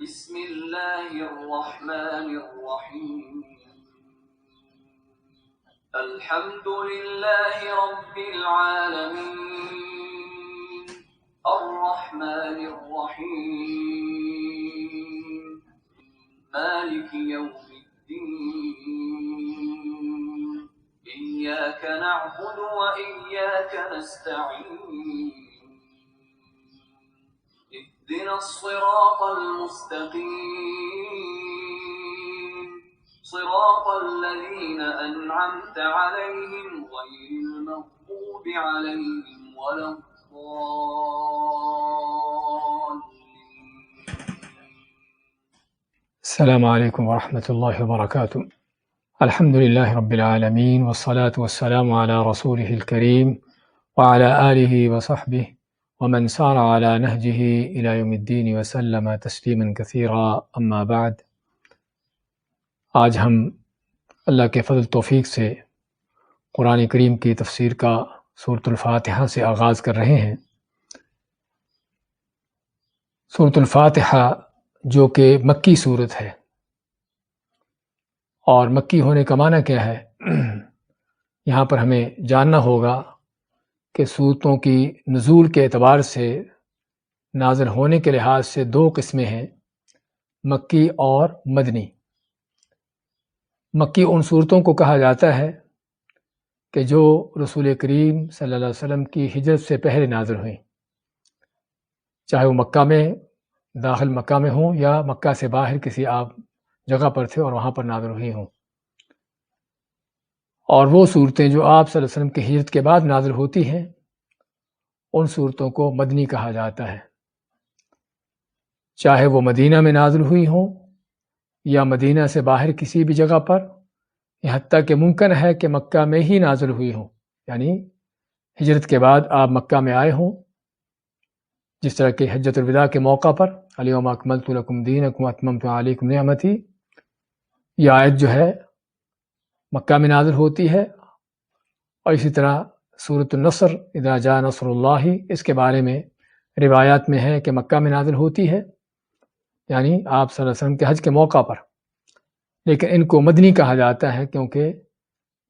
بسم اللہ الرحمن الرحیم الحمد للہ رب العالمین الرحمن الرحیم مالک یوم الدین ایاک نعبد وإیاک نستعین اهدنا الصراط المستقيم صراط الذين أنعمت عليهم غير المغضوب عليهم ولا الضالين. السلام علیکم ورحمۃ اللہ وبرکاتہ. الحمد للہ رب العالمین والصلاة والسلام علی رسولہ الکریم وعلی آلہ وصحبہ ومن سار على نهجه إلى يوم الدین وسلم تسلیما کثیرا اما بعد. آج ہم اللہ کے فضل توفیق سے قرآن کریم کی تفسیر کا سورۃ الفاتحہ سے آغاز کر رہے ہیں. سورۃ الفاتحہ جو کہ مکی سورت ہے، اور مکی ہونے کا معنی کیا ہے، یہاں پر ہمیں جاننا ہوگا کہ سورتوں کی نزول کے اعتبار سے، نازل ہونے کے لحاظ سے دو قسمیں ہیں، مکی اور مدنی. مکی ان صورتوں کو کہا جاتا ہے کہ جو رسول کریم صلی اللہ علیہ وسلم کی ہجرت سے پہلے نازل ہوئیں، چاہے وہ مکہ میں داخل مکہ میں ہوں یا مکہ سے باہر کسی آپ جگہ پر تھے اور وہاں پر نازل ہوئی ہوں. اور وہ صورتیں جو آپ صلی اللہ علیہ وسلم کی ہجرت کے بعد نازل ہوتی ہیں، ان صورتوں کو مدنی کہا جاتا ہے، چاہے وہ مدینہ میں نازل ہوئی ہوں یا مدینہ سے باہر کسی بھی جگہ پر، یہاں تک کہ ممکن ہے کہ مکہ میں ہی نازل ہوئی ہوں، یعنی ہجرت کے بعد آپ مکہ میں آئے ہوں، جس طرح کہ حجۃ الوداع کے موقع پر الیوم اکملت لکم دینکم واتممت علیکم نعمتی، یہ آیت جو ہے مکہ میں نازل ہوتی ہے. اور اسی طرح سورۃ النصر اذا جاء نصر اللہ، اس کے بارے میں روایات میں ہے کہ مکہ میں نازل ہوتی ہے، یعنی آپ صلی اللہ علیہ وسلم کے حج کے موقع پر. لیکن ان کو مدنی کہا جاتا ہے کیونکہ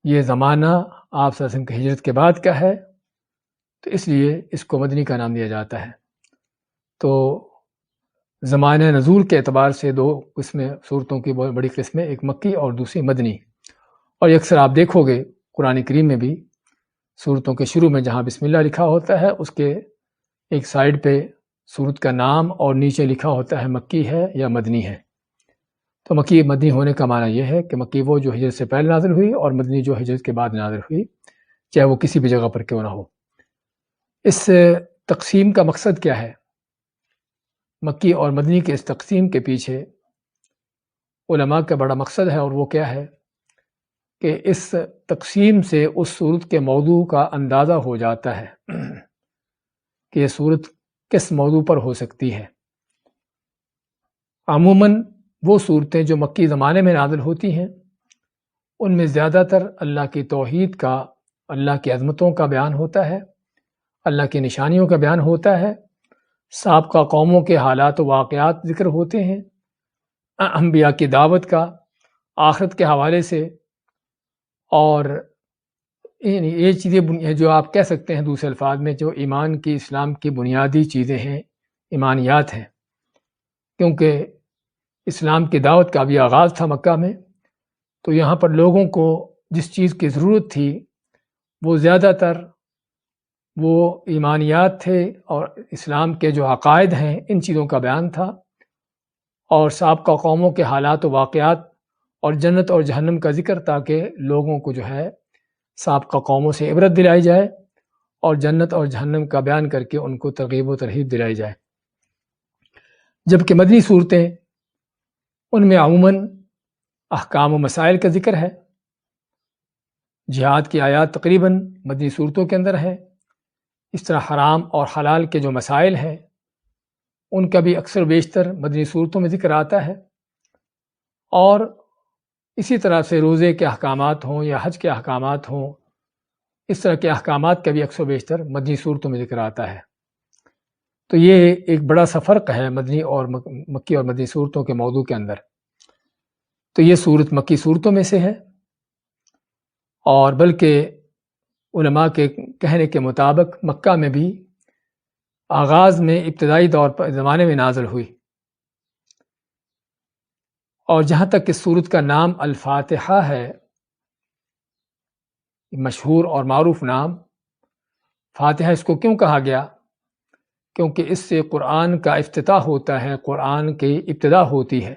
یہ زمانہ آپ صلی اللہ علیہ وسلم کی ہجرت کے بعد کا ہے، تو اس لیے اس کو مدنی کا نام دیا جاتا ہے. تو زمانہ نزول کے اعتبار سے دو قسمیں صورتوں کی بہت بڑی قسمیں، ایک مکی اور دوسری مدنی. اور اکثر آپ دیکھو گے قرآن کریم میں بھی صورتوں کے شروع میں جہاں بسم اللہ لکھا ہوتا ہے، اس کے ایک سائڈ پہ صورت کا نام اور نیچے لکھا ہوتا ہے مکی ہے یا مدنی ہے. تو مکی مدنی ہونے کا معنی یہ ہے کہ مکی وہ جو ہجرت سے پہلے نازل ہوئی، اور مدنی جو ہجرت کے بعد نازل ہوئی، چاہے وہ کسی بھی جگہ پر کیوں نہ ہو. اس تقسیم کا مقصد کیا ہے؟ مکی اور مدنی کے اس تقسیم کے پیچھے علماء کا بڑا مقصد ہے، اور وہ کیا ہے کہ اس تقسیم سے اس صورت کے موضوع کا اندازہ ہو جاتا ہے کہ یہ صورت کس موضوع پر ہو سکتی ہے. عموماً وہ صورتیں جو مکی زمانے میں نازل ہوتی ہیں، ان میں زیادہ تر اللہ کی توحید کا، اللہ کی عظمتوں کا بیان ہوتا ہے، اللہ کی نشانیوں کا بیان ہوتا ہے، سابقہ قوموں کے حالات و واقعات ذکر ہوتے ہیں، انبیاء کی دعوت کا، آخرت کے حوالے سے، اور یہ چیزیں جو آپ کہہ سکتے ہیں دوسرے الفاظ میں جو ایمان کی، اسلام کی بنیادی چیزیں ہیں، ایمانیات ہیں. کیونکہ اسلام کی دعوت کا بھی آغاز تھا مکہ میں، تو یہاں پر لوگوں کو جس چیز کی ضرورت تھی وہ زیادہ تر وہ ایمانیات تھے، اور اسلام کے جو عقائد ہیں ان چیزوں کا بیان تھا، اور سابقہ قوموں کے حالات و واقعات اور جنت اور جہنم کا ذکر، تاکہ لوگوں کو جو ہے سابقہ قوموں سے عبرت دلائی جائے اور جنت اور جہنم کا بیان کر کے ان کو ترغیب و ترہیب دلائی جائے. جبکہ مدنی صورتیں، ان میں عموماً احکام و مسائل کا ذکر ہے. جہاد کی آیات تقریباً مدنی صورتوں کے اندر ہے. اس طرح حرام اور حلال کے جو مسائل ہیں ان کا بھی اکثر بیشتر مدنی صورتوں میں ذکر آتا ہے. اور اسی طرح سے روزے کے احکامات ہوں یا حج کے احکامات ہوں، اس طرح کے احکامات کا بھی اکثر و بیشتر مدنی صورتوں میں ذکر آتا ہے. تو یہ ایک بڑا سا فرق ہے مدنی اور مکی اور مدنی صورتوں کے موضوع کے اندر۔ تو یہ صورت مکی صورتوں میں سے ہے، اور بلکہ علماء کے کہنے کے مطابق مکہ میں بھی آغاز میں ابتدائی دور پر زمانے میں نازل ہوئی، اور جہاں تک اس صورت کا نام الفاتحہ ہے، مشہور اور معروف نام فاتحہ، اس کو کیوں کہا گیا؟ کیونکہ اس سے قرآن کا افتتاح ہوتا ہے، قرآن کی ابتدا ہوتی ہے،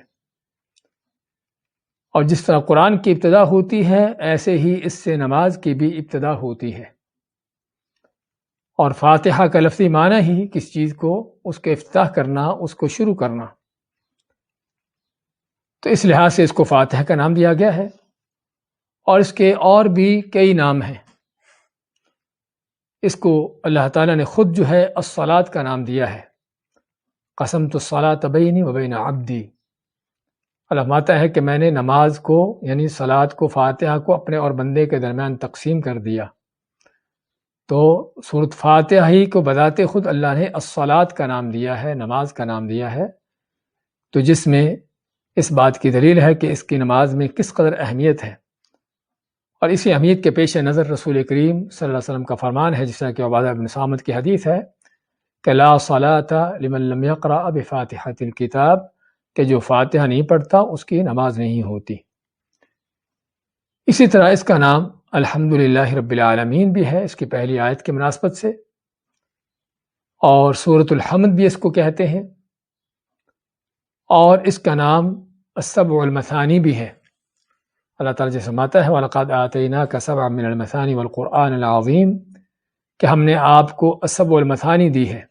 اور جس طرح قرآن کی ابتدا ہوتی ہے ایسے ہی اس سے نماز کی بھی ابتدا ہوتی ہے، اور فاتحہ کا لفظی معنی ہی کس چیز کو، اس کے افتتاح کرنا، اس کو شروع کرنا، تو اس لحاظ سے اس کو فاتحہ کا نام دیا گیا ہے۔ اور اس کے اور بھی کئی نام ہیں، اس کو اللہ تعالیٰ نے خود جو ہے الصلاۃ کا نام دیا ہے، قسمت الصلاۃ بینی و بین عبدی، اللہ فرماتا ہے کہ میں نے نماز کو یعنی صلاۃ کو، فاتحہ کو اپنے اور بندے کے درمیان تقسیم کر دیا۔ تو سورۃ فاتحہ ہی کو بذات خود اللہ نے الصلاۃ کا نام دیا ہے، نماز کا نام دیا ہے، تو جس میں اس بات کی دلیل ہے کہ اس کی نماز میں کس قدر اہمیت ہے۔ اور اسی اہمیت کے پیش نظر رسول کریم صلی اللہ علیہ وسلم کا فرمان ہے، جس طرح کہ عبادہ بن صامت کی حدیث ہے کہ لا صلاۃ لمن لم یقرأ بفاتحۃ الکتاب، کہ جو فاتحہ نہیں پڑھتا اس کی نماز نہیں ہوتی۔ اسی طرح اس کا نام الحمدللہ رب العالمین بھی ہے، اس کی پہلی آیت کی مناسبت سے، اور سورۃ الحمد بھی اس کو کہتے ہیں، اور اس کا نام السبع المثانی بھی ہے۔ اللہ تعالیٰ جیسے فرماتا ہے وَلَقَدْ آتَيْنَاكَ سَبْعًا مِنَ الْمَثَانِ وَالْقُرْآنِ الْعَظِيمِ، کہ ہم نے آپ کو السبع المثانی دی ہے۔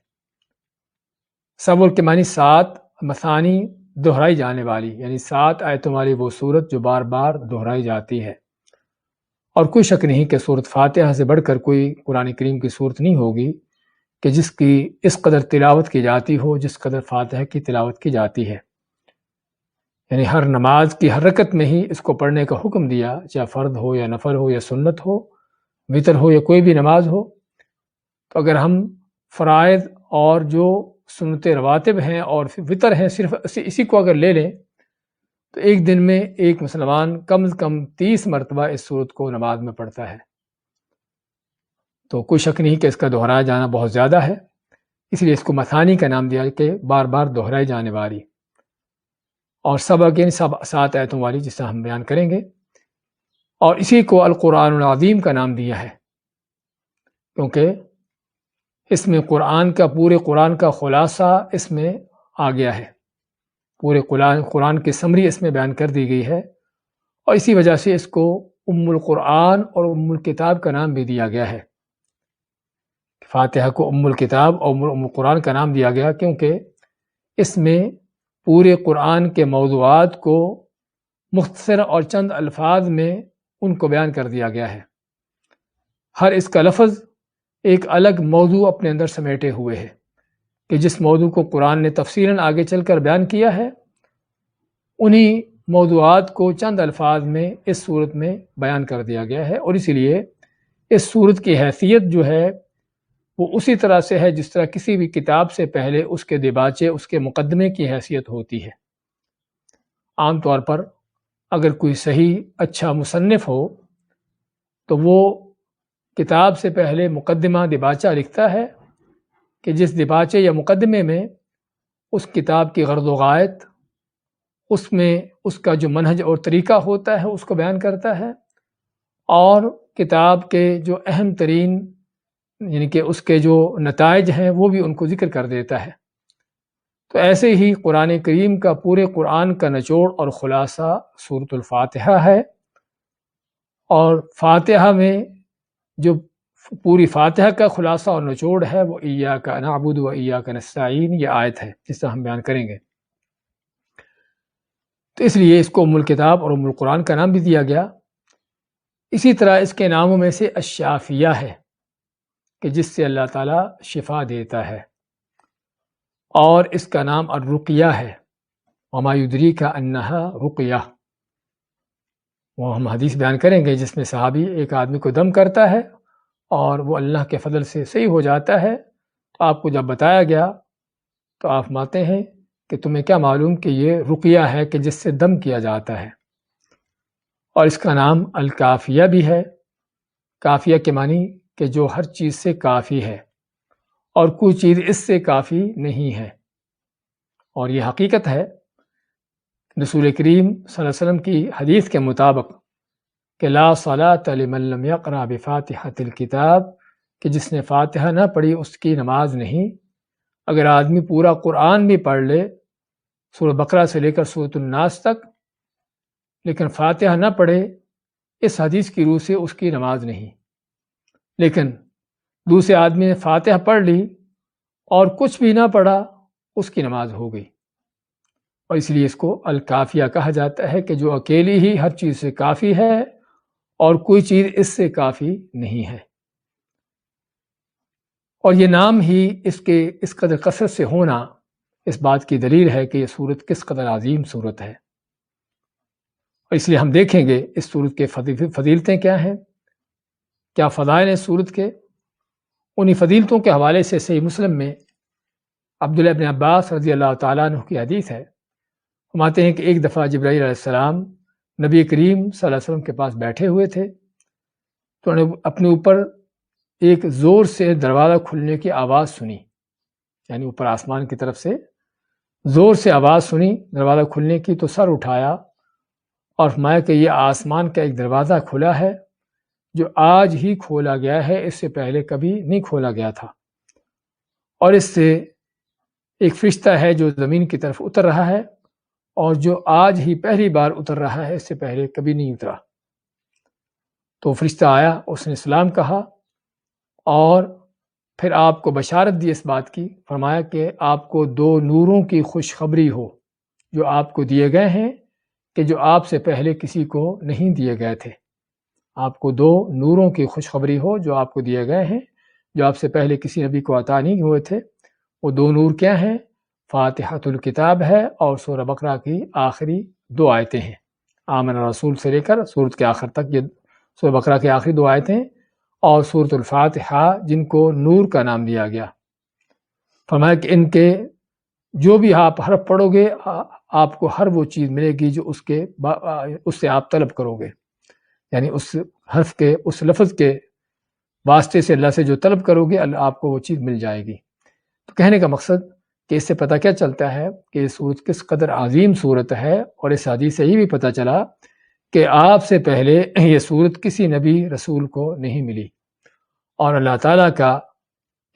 سبع کے معنی 7، مثانی دہرائی جانے والی، یعنی 7 آیتوں والی وہ صورت جو بار بار دہرائی جاتی ہے۔ اور کوئی شک نہیں کہ سورۃ فاتحہ سے بڑھ کر کوئی قرآن کریم کی صورت نہیں ہوگی کہ جس کی اس قدر تلاوت کی جاتی ہو جس قدر فاتحہ کی تلاوت کی جاتی ہے۔ یعنی ہر نماز کی ہر رکعت میں ہی اس کو پڑھنے کا حکم دیا، چاہے فرض ہو یا نفل ہو یا سنت ہو، وتر ہو یا کوئی بھی نماز ہو۔ تو اگر ہم فرائض اور جو سنت رواتب ہیں اور وتر ہیں صرف اسی کو اگر لے لیں تو ایک دن میں ایک مسلمان کم از کم 30 مرتبہ اس سورت کو نماز میں پڑھتا ہے۔ تو کوئی شک نہیں کہ اس کا دہرایا جانا بہت زیادہ ہے، اس لیے اس کو مثانی کا نام دیا کہ بار بار دہرائی جانے والی، اور سبع یعنی 7 آیتوں والی، جس سے ہم بیان کریں گے۔ اور اسی کو القرآن العظیم کا نام دیا ہے کیونکہ اس میں پورے قرآن کا خلاصہ اس میں آ گیا ہے، پورے قرآن کی سمری اس میں بیان کر دی گئی ہے، اور اسی وجہ سے اس کو ام القرآن اور ام الکتاب کا نام بھی دیا گیا ہے۔ فاتحہ کو ام الکتاب اور ام القرآن کا نام دیا گیا کیونکہ اس میں پورے قرآن کے موضوعات کو مختصر اور چند الفاظ میں ان کو بیان کر دیا گیا ہے۔ ہر اس کا لفظ ایک الگ موضوع اپنے اندر سمیٹے ہوئے ہے کہ جس موضوع کو قرآن نے تفصیلاً آگے چل کر بیان کیا ہے، انہی موضوعات کو چند الفاظ میں اس صورت میں بیان کر دیا گیا ہے، اور اسی لیے اس صورت کی حیثیت جو ہے وہ اسی طرح سے ہے جس طرح کسی بھی کتاب سے پہلے اس کے دیباچے، اس کے مقدمے کی حیثیت ہوتی ہے۔ عام طور پر اگر کوئی صحیح اچھا مصنف ہو تو وہ کتاب سے پہلے مقدمہ دیباچہ لکھتا ہے کہ جس دیباچے یا مقدمے میں اس کتاب کی غرض و غایت، اس میں اس کا جو منہج اور طریقہ ہوتا ہے اس کو بیان کرتا ہے، اور کتاب کے جو اہم ترین یعنی کہ اس کے جو نتائج ہیں وہ بھی ان کو ذکر کر دیتا ہے۔ تو ایسے ہی قرآن کریم کا پورے قرآن کا نچوڑ اور خلاصہ سورۃ الفاتحہ ہے، اور فاتحہ میں جو پوری فاتحہ کا خلاصہ اور نچوڑ ہے وہ ایاک نعبد و ایاک نستعین، یہ آیت ہے جس سے ہم بیان کریں گے۔ تو اس لیے اس کو ام الکتاب اور ام القرآن کا نام بھی دیا گیا۔ اسی طرح اس کے ناموں میں سے الشافیہ ہے کہ جس سے اللہ تعالیٰ شفا دیتا ہے، اور اس کا نام الرقیہ ہے، وما یدریک انہا رقیہ، وہ ہم حدیث بیان کریں گے جس میں صحابی ایک آدمی کو دم کرتا ہے اور وہ اللہ کے فضل سے صحیح ہو جاتا ہے۔ تو آپ کو جب بتایا گیا تو آپ فرماتے ہیں کہ تمہیں کیا معلوم کہ یہ رقیہ ہے کہ جس سے دم کیا جاتا ہے، اور اس کا نام الکافیہ بھی ہے۔ کافیہ کے معنی کہ جو ہر چیز سے کافی ہے اور کوئی چیز اس سے کافی نہیں ہے۔ اور یہ حقیقت ہے، رسول کریم صلی اللہ علیہ وسلم کی حدیث کے مطابق کہ لا صلاۃ لمن لم یقرأ بفاتحۃ الکتاب، کہ جس نے فاتحہ نہ پڑھی اس کی نماز نہیں۔ اگر آدمی پورا قرآن بھی پڑھ لے، سورہ بقرہ سے لے کر سورۃ الناس تک، لیکن فاتحہ نہ پڑھے، اس حدیث کی روح سے اس کی نماز نہیں۔ لیکن دوسرے آدمی نے فاتحہ پڑھ لی اور کچھ بھی نہ پڑھا، اس کی نماز ہو گئی۔ اور اس لیے اس کو الکافیہ کہا جاتا ہے کہ جو اکیلی ہی ہر چیز سے کافی ہے اور کوئی چیز اس سے کافی نہیں ہے۔ اور یہ نام ہی اس قدر کثرت سے ہونا اس بات کی دلیل ہے کہ یہ سورت کس قدر عظیم سورت ہے۔ اور اس لیے ہم دیکھیں گے اس سورت کے فضیلتیں کیا ہیں، کیا فضائل ہیں سورت کے۔ انہی فضیلتوں کے حوالے سے صحیح مسلم میں عبداللہ بن عباس رضی اللہ تعالیٰ عنہ کی حدیث ہے، فرماتے ہیں کہ ایک دفعہ جبرائیل علیہ السلام نبی کریم صلی اللہ علیہ وسلم کے پاس بیٹھے ہوئے تھے، تو انہوں نے اپنے اوپر ایک زور سے دروازہ کھلنے کی آواز سنی، یعنی اوپر آسمان کی طرف سے زور سے آواز سنی دروازہ کھلنے کی، تو سر اٹھایا اور فرمایا کہ یہ آسمان کا ایک دروازہ کھلا ہے جو آج ہی کھولا گیا ہے، اس سے پہلے کبھی نہیں کھولا گیا تھا، اور اس سے ایک فرشتہ ہے جو زمین کی طرف اتر رہا ہے، اور جو آج ہی پہلی بار اتر رہا ہے، اس سے پہلے کبھی نہیں اترا۔ تو فرشتہ آیا، اس نے سلام کہا اور پھر آپ کو بشارت دی اس بات کی، فرمایا کہ آپ کو 2 نوروں کی خوشخبری ہو جو آپ کو دیے گئے ہیں کہ جو آپ سے پہلے کسی کو نہیں دیے گئے تھے۔ آپ کو 2 نوروں کی خوشخبری ہو جو آپ کو دیے گئے ہیں، جو آپ سے پہلے کسی نبی کو عطا نہیں ہوئے تھے۔ وہ 2 نور کیا ہیں؟ فاتحۃ الکتاب ہے اور سورہ بقرہ کی آخری 2 آیتیں ہیں۔ آمن رسول سے لے کر سورت کے آخر تک یہ سورہ بقرہ کی آخری 2 آیتیں، اور سورۃ الفاتحہ جن کو نور کا نام دیا گیا۔ فرمایا کہ ان کے جو بھی آپ حرف پڑھو گے، آپ کو ہر وہ چیز ملے گی جو اس سے آپ طلب کرو گے، یعنی اس حرف کے، اس لفظ کے واسطے سے اللہ سے جو طلب کرو گے، اللہ آپ کو وہ چیز مل جائے گی۔ تو کہنے کا مقصد کہ اس سے پتہ کیا چلتا ہے کہ یہ سورت کس قدر عظیم سورت ہے، اور اس حدیث سے یہ بھی پتہ چلا کہ آپ سے پہلے یہ سورت کسی نبی رسول کو نہیں ملی، اور اللہ تعالیٰ کا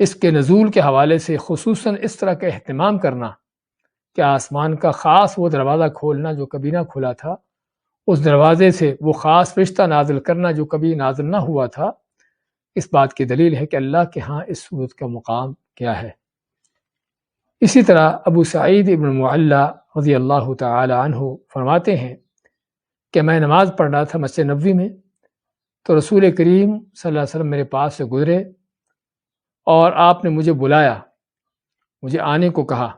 اس کے نزول کے حوالے سے خصوصاً اس طرح کا اہتمام کرنا کہ آسمان کا خاص وہ دروازہ کھولنا جو کبھی نہ کھلا تھا، اس دروازے سے وہ خاص فرشتہ نازل کرنا جو کبھی نازل نہ ہوا تھا، اس بات کی دلیل ہے کہ اللہ کے ہاں اس سورت کا مقام کیا ہے۔ اسی طرح ابو سعید ابن معلّہ رضی اللہ تعالی عنہ فرماتے ہیں کہ میں نماز پڑھ رہا تھا مسجد نبوی میں، تو رسول کریم صلی اللہ علیہ وسلم میرے پاس سے گزرے اور آپ نے مجھے بلایا، مجھے آنے کو کہا۔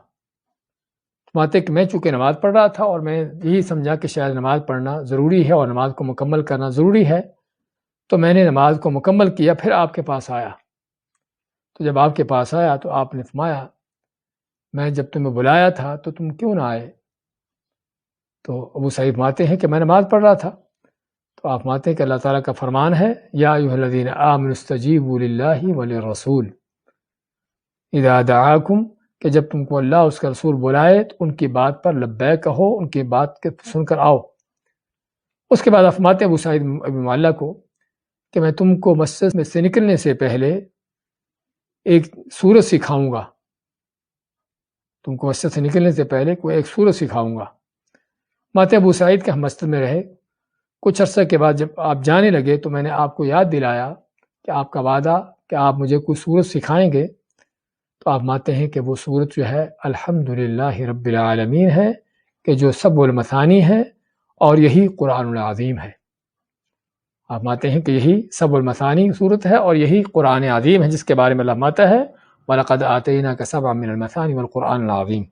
فرماتے کہ میں چونکہ نماز پڑھ رہا تھا اور میں یہی سمجھا کہ شاید نماز پڑھنا ضروری ہے اور نماز کو مکمل کرنا ضروری ہے، تو میں نے نماز کو مکمل کیا، پھر آپ کے پاس آیا۔ تو جب آپ کے پاس آیا تو آپ نے فرمایا میں جب تمہیں بلایا تھا تو تم کیوں نہ آئے؟ تو ابو سعید فرماتے ہیں کہ میں نماز پڑھ رہا تھا۔ تو آپ فرماتے ہیں کہ اللہ تعالیٰ کا فرمان ہے، یا ایھا الذین آمنوا استجیبوا للہ وللرسول اذا دعاکم، کہ جب تم کو اللہ اس کا رسول بلائے تو ان کی بات پر لبیک کہو، ان کی بات کے سن کر آؤ۔ اس کے بعد آپ فرماتے ہیں ابو سعید ابن معلّہ کو کہ میں تم کو مسجد میں سے نکلنے سے پہلے ایک سورت سکھاؤں گا، تم کو مسجد سے نکلنے سے پہلے کوئی ایک سورت سکھاؤں گا۔ ماتے ابو سعید کے ہم مسجد میں رہے، کچھ عرصہ کے بعد جب آپ جانے لگے تو میں نے آپ کو یاد دلایا کہ آپ کا وعدہ کہ آپ مجھے کوئی سورت سکھائیں گے، تو آپ مانتے ہیں کہ وہ سورت جو ہے الحمدللہ رب العالمین ہے، کہ جو سبع المثانی ہے اور یہی قرآن العظیم ہے۔ آپ مانتے ہیں کہ یہی سبع المثانی سورت ہے اور یہی قرآن عظیم ہے، جس کے بارے میں اللہ ماتا ہے وَلَقَدْ آتَيْنَاكَ سَبْعًا مِنَ الْمَثَانِ وَالْقُرْآنِ الْعَظِيمِ۔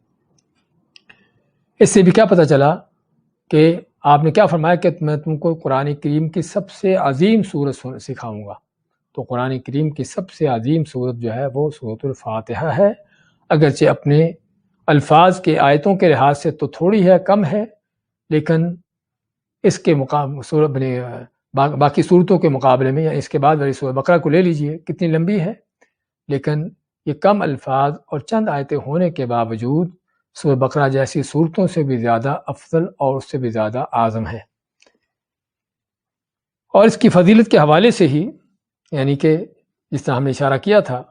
اس سے بھی کیا پتہ چلا کہ آپ نے کیا فرمایا کہ میں تم کو قرآن کریم کی سب سے عظیم سورت سکھاؤں گا۔ تو قرآن کریم کی سب سے عظیم سورت جو ہے وہ سورۃ الفاتحہ ہے، اگرچہ اپنے الفاظ کے آیتوں کے لحاظ سے تو تھوڑی ہے، کم ہے، لیکن اس کے باقی صورتوں کے مقابلے میں، یا اس کے بعد والی سورہ بقرہ کو لے لیجئے، کتنی لمبی ہے، لیکن یہ کم الفاظ اور چند آیتیں ہونے کے باوجود سورہ بقرہ جیسی صورتوں سے بھی زیادہ افضل اور اس سے بھی زیادہ اعظم ہے۔ اور اس کی فضیلت کے حوالے سے ہی، یعنی کہ جس طرح ہم نے اشارہ کیا تھا،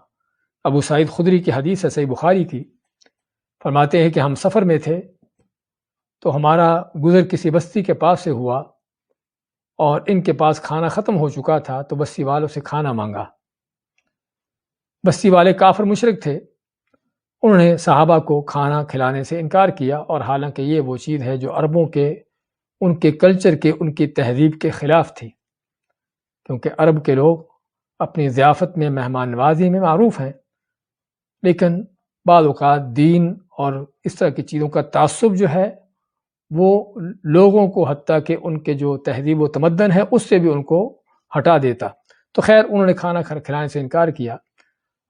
ابو سعید خدری کی حدیث ہے صحیح بخاری کی، فرماتے ہیں کہ ہم سفر میں تھے تو ہمارا گزر کسی بستی کے پاس سے ہوا اور ان کے پاس کھانا ختم ہو چکا تھا، تو بستی والوں سے کھانا مانگا۔ بستی والے کافر مشرک تھے، انہوں نے صحابہ کو کھانا کھلانے سے انکار کیا، اور حالانکہ یہ وہ چیز ہے جو عربوں کے، ان کے کلچر کے، ان کی تہذیب کے خلاف تھی، کیونکہ عرب کے لوگ اپنی ضیافت میں، مہمان نوازی میں معروف ہیں، لیکن بعض اوقات دین اور اس طرح کی چیزوں کا تعصب جو ہے وہ لوگوں کو، حتیٰ کہ ان کے جو تہذیب و تمدن ہے اس سے بھی ان کو ہٹا دیتا۔ تو خیر انہوں نے کھانا کھلانے سے انکار کیا۔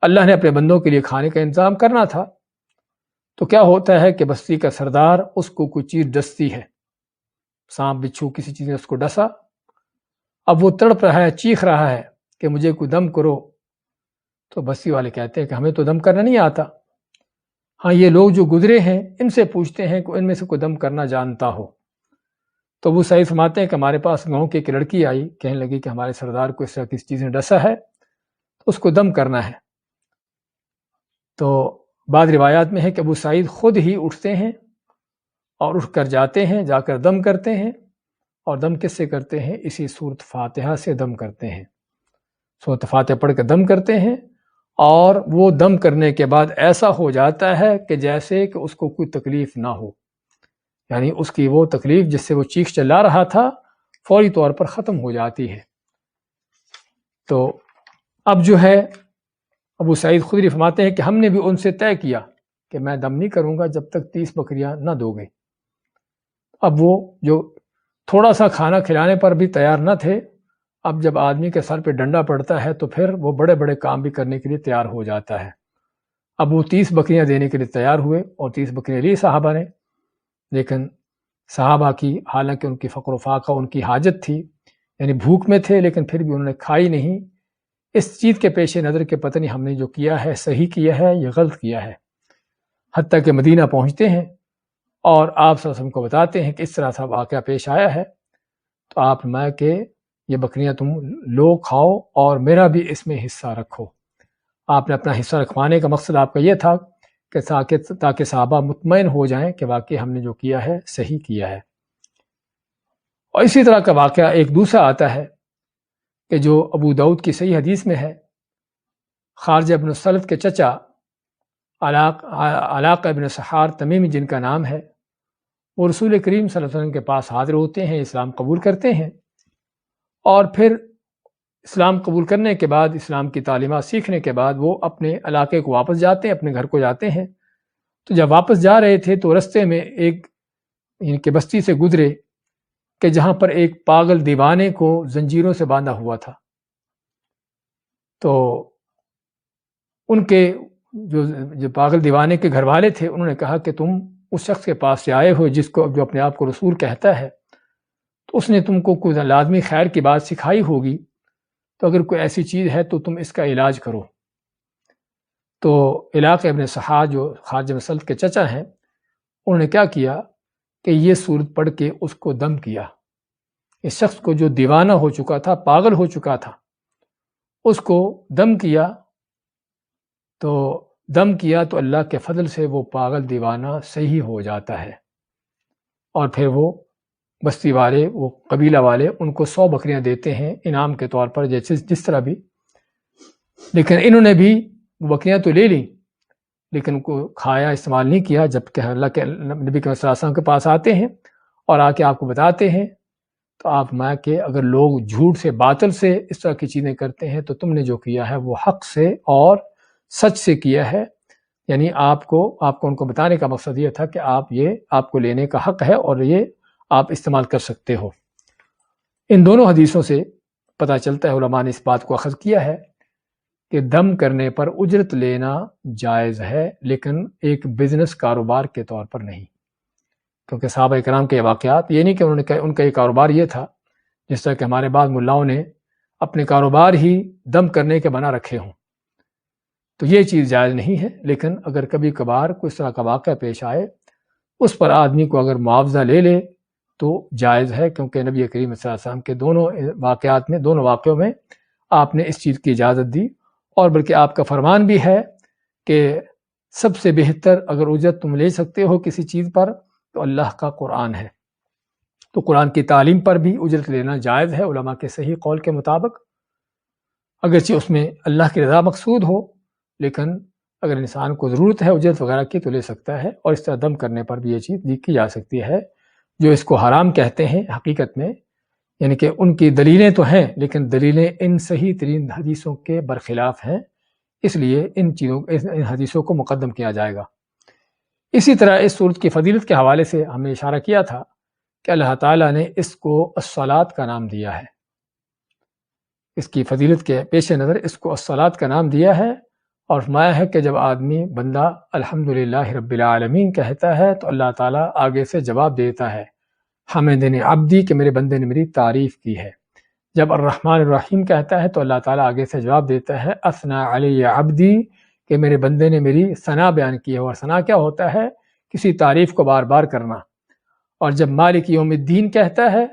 اللہ نے اپنے بندوں کے لیے کھانے کا انتظام کرنا تھا، تو کیا ہوتا ہے کہ بستی کا سردار، اس کو کوئی چیز ڈستی ہے، سانپ بچھو کسی چیز نے اس کو ڈسا، اب وہ تڑپ رہا ہے، چیخ رہا ہے کہ مجھے کوئی دم کرو۔ تو بستی والے کہتے ہیں کہ ہمیں تو دم کرنا نہیں آتا، ہاں یہ لوگ جو گزرے ہیں ان سے پوچھتے ہیں کہ ان میں سے کوئی دم کرنا جانتا ہو۔ تو وہ صحیح فرماتے ہیں کہ ہمارے پاس گاؤں کی ایک لڑکی آئی، کہنے لگی کہ ہمارے سردار کو اس طرح کسی چیز نے ڈسا ہے، تو اس کو دم کرنا ہے۔ تو بعض روایات میں ہے کہ ابو سعید خود ہی اٹھتے ہیں اور اٹھ کر جاتے ہیں، جا کر دم کرتے ہیں، اور دم کس سے کرتے ہیں؟ اسی سورۃ فاتحہ سے دم کرتے ہیں، سورۃ فاتحہ پڑھ کر دم کرتے ہیں، اور وہ دم کرنے کے بعد ایسا ہو جاتا ہے کہ جیسے کہ اس کو کوئی تکلیف نہ ہو، یعنی اس کی وہ تکلیف جس سے وہ چیخ چلا رہا تھا فوری طور پر ختم ہو جاتی ہے۔ تو اب جو ہے ابو سعید خدری فرماتے ہیں کہ ہم نے بھی ان سے طے کیا کہ میں دم نہیں کروں گا جب تک 30 بکریاں نہ دو گے۔ اب وہ جو تھوڑا سا کھانا کھلانے پر بھی تیار نہ تھے، اب جب آدمی کے سر پہ ڈنڈا پڑتا ہے تو پھر وہ بڑے بڑے کام بھی کرنے کے لیے تیار ہو جاتا ہے۔ اب وہ 30 بکریاں دینے کے لیے تیار ہوئے، اور 30 بکریاں لی صحابہ نے، لیکن صحابہ کی، حالانکہ ان کی فقر و فاقہ، ان کی حاجت تھی، یعنی بھوک میں تھے، لیکن پھر بھی انہوں نے کھائی نہیں، اس چیز کے پیش نظر کہ پتہ نہیں ہم نے جو کیا ہے صحیح کیا ہے یا غلط کیا ہے۔ حتیٰ کہ مدینہ پہنچتے ہیں اور آپ صلی اللہ علیہ وسلم کو بتاتے ہیں کہ اس طرح سا واقعہ پیش آیا ہے، تو آپ فرمایا کہ یہ بکریاں تم لو، کھاؤ، اور میرا بھی اس میں حصہ رکھو۔ آپ نے اپنا حصہ رکھوانے کا مقصد آپ کا یہ تھا کہ تاکہ صحابہ مطمئن ہو جائیں کہ واقعی ہم نے جو کیا ہے صحیح کیا ہے۔ اور اسی طرح کا واقعہ ایک دوسرا آتا ہے کہ جو ابو داؤد کی صحیح حدیث میں ہے، خارجہ بن سلت کے چچا علاقہ ابن سحار تمیمی جن کا نام ہے، وہ رسول کریم صلی اللہ علیہ وسلم کے پاس حاضر ہوتے ہیں، اسلام قبول کرتے ہیں، اور پھر اسلام قبول کرنے کے بعد، اسلام کی تعلیمات سیکھنے کے بعد وہ اپنے علاقے کو واپس جاتے ہیں، اپنے گھر کو جاتے ہیں۔ تو جب واپس جا رہے تھے تو رستے میں ایک ان کے بستی سے گزرے کہ جہاں پر ایک پاگل دیوانے کو زنجیروں سے باندھا ہوا تھا۔ تو ان کے جو پاگل دیوانے کے گھر والے تھے، انہوں نے کہا کہ تم اس شخص کے پاس سے آئے ہو جس کو، جو اپنے آپ کو رسول کہتا ہے، تو اس نے تم کو کوئی لازمی خیر کی بات سکھائی ہوگی، تو اگر کوئی ایسی چیز ہے تو تم اس کا علاج کرو۔ تو علاقہ ابن سحار جو خارجہ مسلط کے چچا ہیں، انہوں نے کیا کیا کہ یہ سورت پڑھ کے اس کو دم کیا۔ اس شخص کو جو دیوانہ ہو چکا تھا، پاگل ہو چکا تھا، اس کو دم کیا۔ تو دم کیا تو اللہ کے فضل سے وہ پاگل دیوانہ صحیح ہو جاتا ہے، اور پھر وہ بستی والے، وہ قبیلہ والے ان کو 100 بکریاں دیتے ہیں انعام کے طور پر، جس طرح بھی۔ لیکن انہوں نے بھی وہ بکریاں تو لے لیں، لیکن ان کو کھایا، استعمال نہیں کیا۔ جب کہ اللہ کے نبی صلی اللہ علیہ وسلم کے پاس آتے ہیں اور آ کے آپ کو بتاتے ہیں، تو آپ میں کہ اگر لوگ جھوٹ سے، باطل سے اس طرح کی چیزیں کرتے ہیں تو تم نے جو کیا ہے وہ حق سے اور سچ سے کیا ہے۔ یعنی آپ کو ان کو بتانے کا مقصد یہ تھا کہ آپ کو لینے کا حق ہے اور یہ آپ استعمال کر سکتے ہو۔ ان دونوں حدیثوں سے پتہ چلتا ہے، علماء نے اس بات کو اخذ کیا ہے کہ دم کرنے پر اجرت لینا جائز ہے، لیکن ایک بزنس کاروبار کے طور پر نہیں، کیونکہ صحابہ کرام کے واقعات یہ نہیں کہ ان کا یہ کاروبار یہ تھا جس طرح کہ ہمارے بعض ملاؤں نے اپنے کاروبار ہی دم کرنے کے بنا رکھے ہوں، تو یہ چیز جائز نہیں ہے۔ لیکن اگر کبھی کبھار کوئی اس طرح کا واقعہ پیش آئے، اس پر آدمی کو اگر معاوضہ لے لے تو جائز ہے، کیونکہ نبی کریم صلی اللہ علیہ وسلم کے دونوں واقعوں میں آپ نے اس چیز کی اجازت دی، اور بلکہ آپ کا فرمان بھی ہے کہ سب سے بہتر اگر اجرت تم لے سکتے ہو کسی چیز پر تو اللہ کا قرآن ہے، تو قرآن کی تعلیم پر بھی اجرت لینا جائز ہے علماء کے صحیح قول کے مطابق، اگرچہ اس میں اللہ کی رضا مقصود ہو، لیکن اگر انسان کو ضرورت ہے اجرت وغیرہ کی تو لے سکتا ہے، اور اس طرح دم کرنے پر بھی یہ چیز کی جا سکتی ہے۔ جو اس کو حرام کہتے ہیں حقیقت میں، یعنی کہ ان کی دلیلیں تو ہیں لیکن دلیلیں ان صحیح ترین حدیثوں کے برخلاف ہیں، اس لیے ان حدیثوں کو مقدم کیا جائے گا۔ اسی طرح اس صورت کی فضیلت کے حوالے سے ہم نے اشارہ کیا تھا کہ اللہ تعالیٰ نے اس کو الصلاۃ کا نام دیا ہے، اس کی فضیلت کے پیش نظر اس کو الصلاۃ کا نام دیا ہے، اور فرمایا ہے کہ جب آدمی بندہ الحمدللہ رب العالمین کہتا ہے تو اللہ تعالیٰ آگے سے جواب دیتا ہے حمدنی عبدی کہ میرے بندے نے میری تعریف کی ہے۔ جب الرحمن الرحیم کہتا ہے تو اللہ تعالیٰ آگے سے جواب دیتا ہے اثنا علی عبدی کہ میرے بندے نے میری ثنا بیان کی ہے، اور ثنا کیا ہوتا ہے؟ کسی تعریف کو بار بار کرنا۔ اور جب مالک یوم الدین کہتا ہے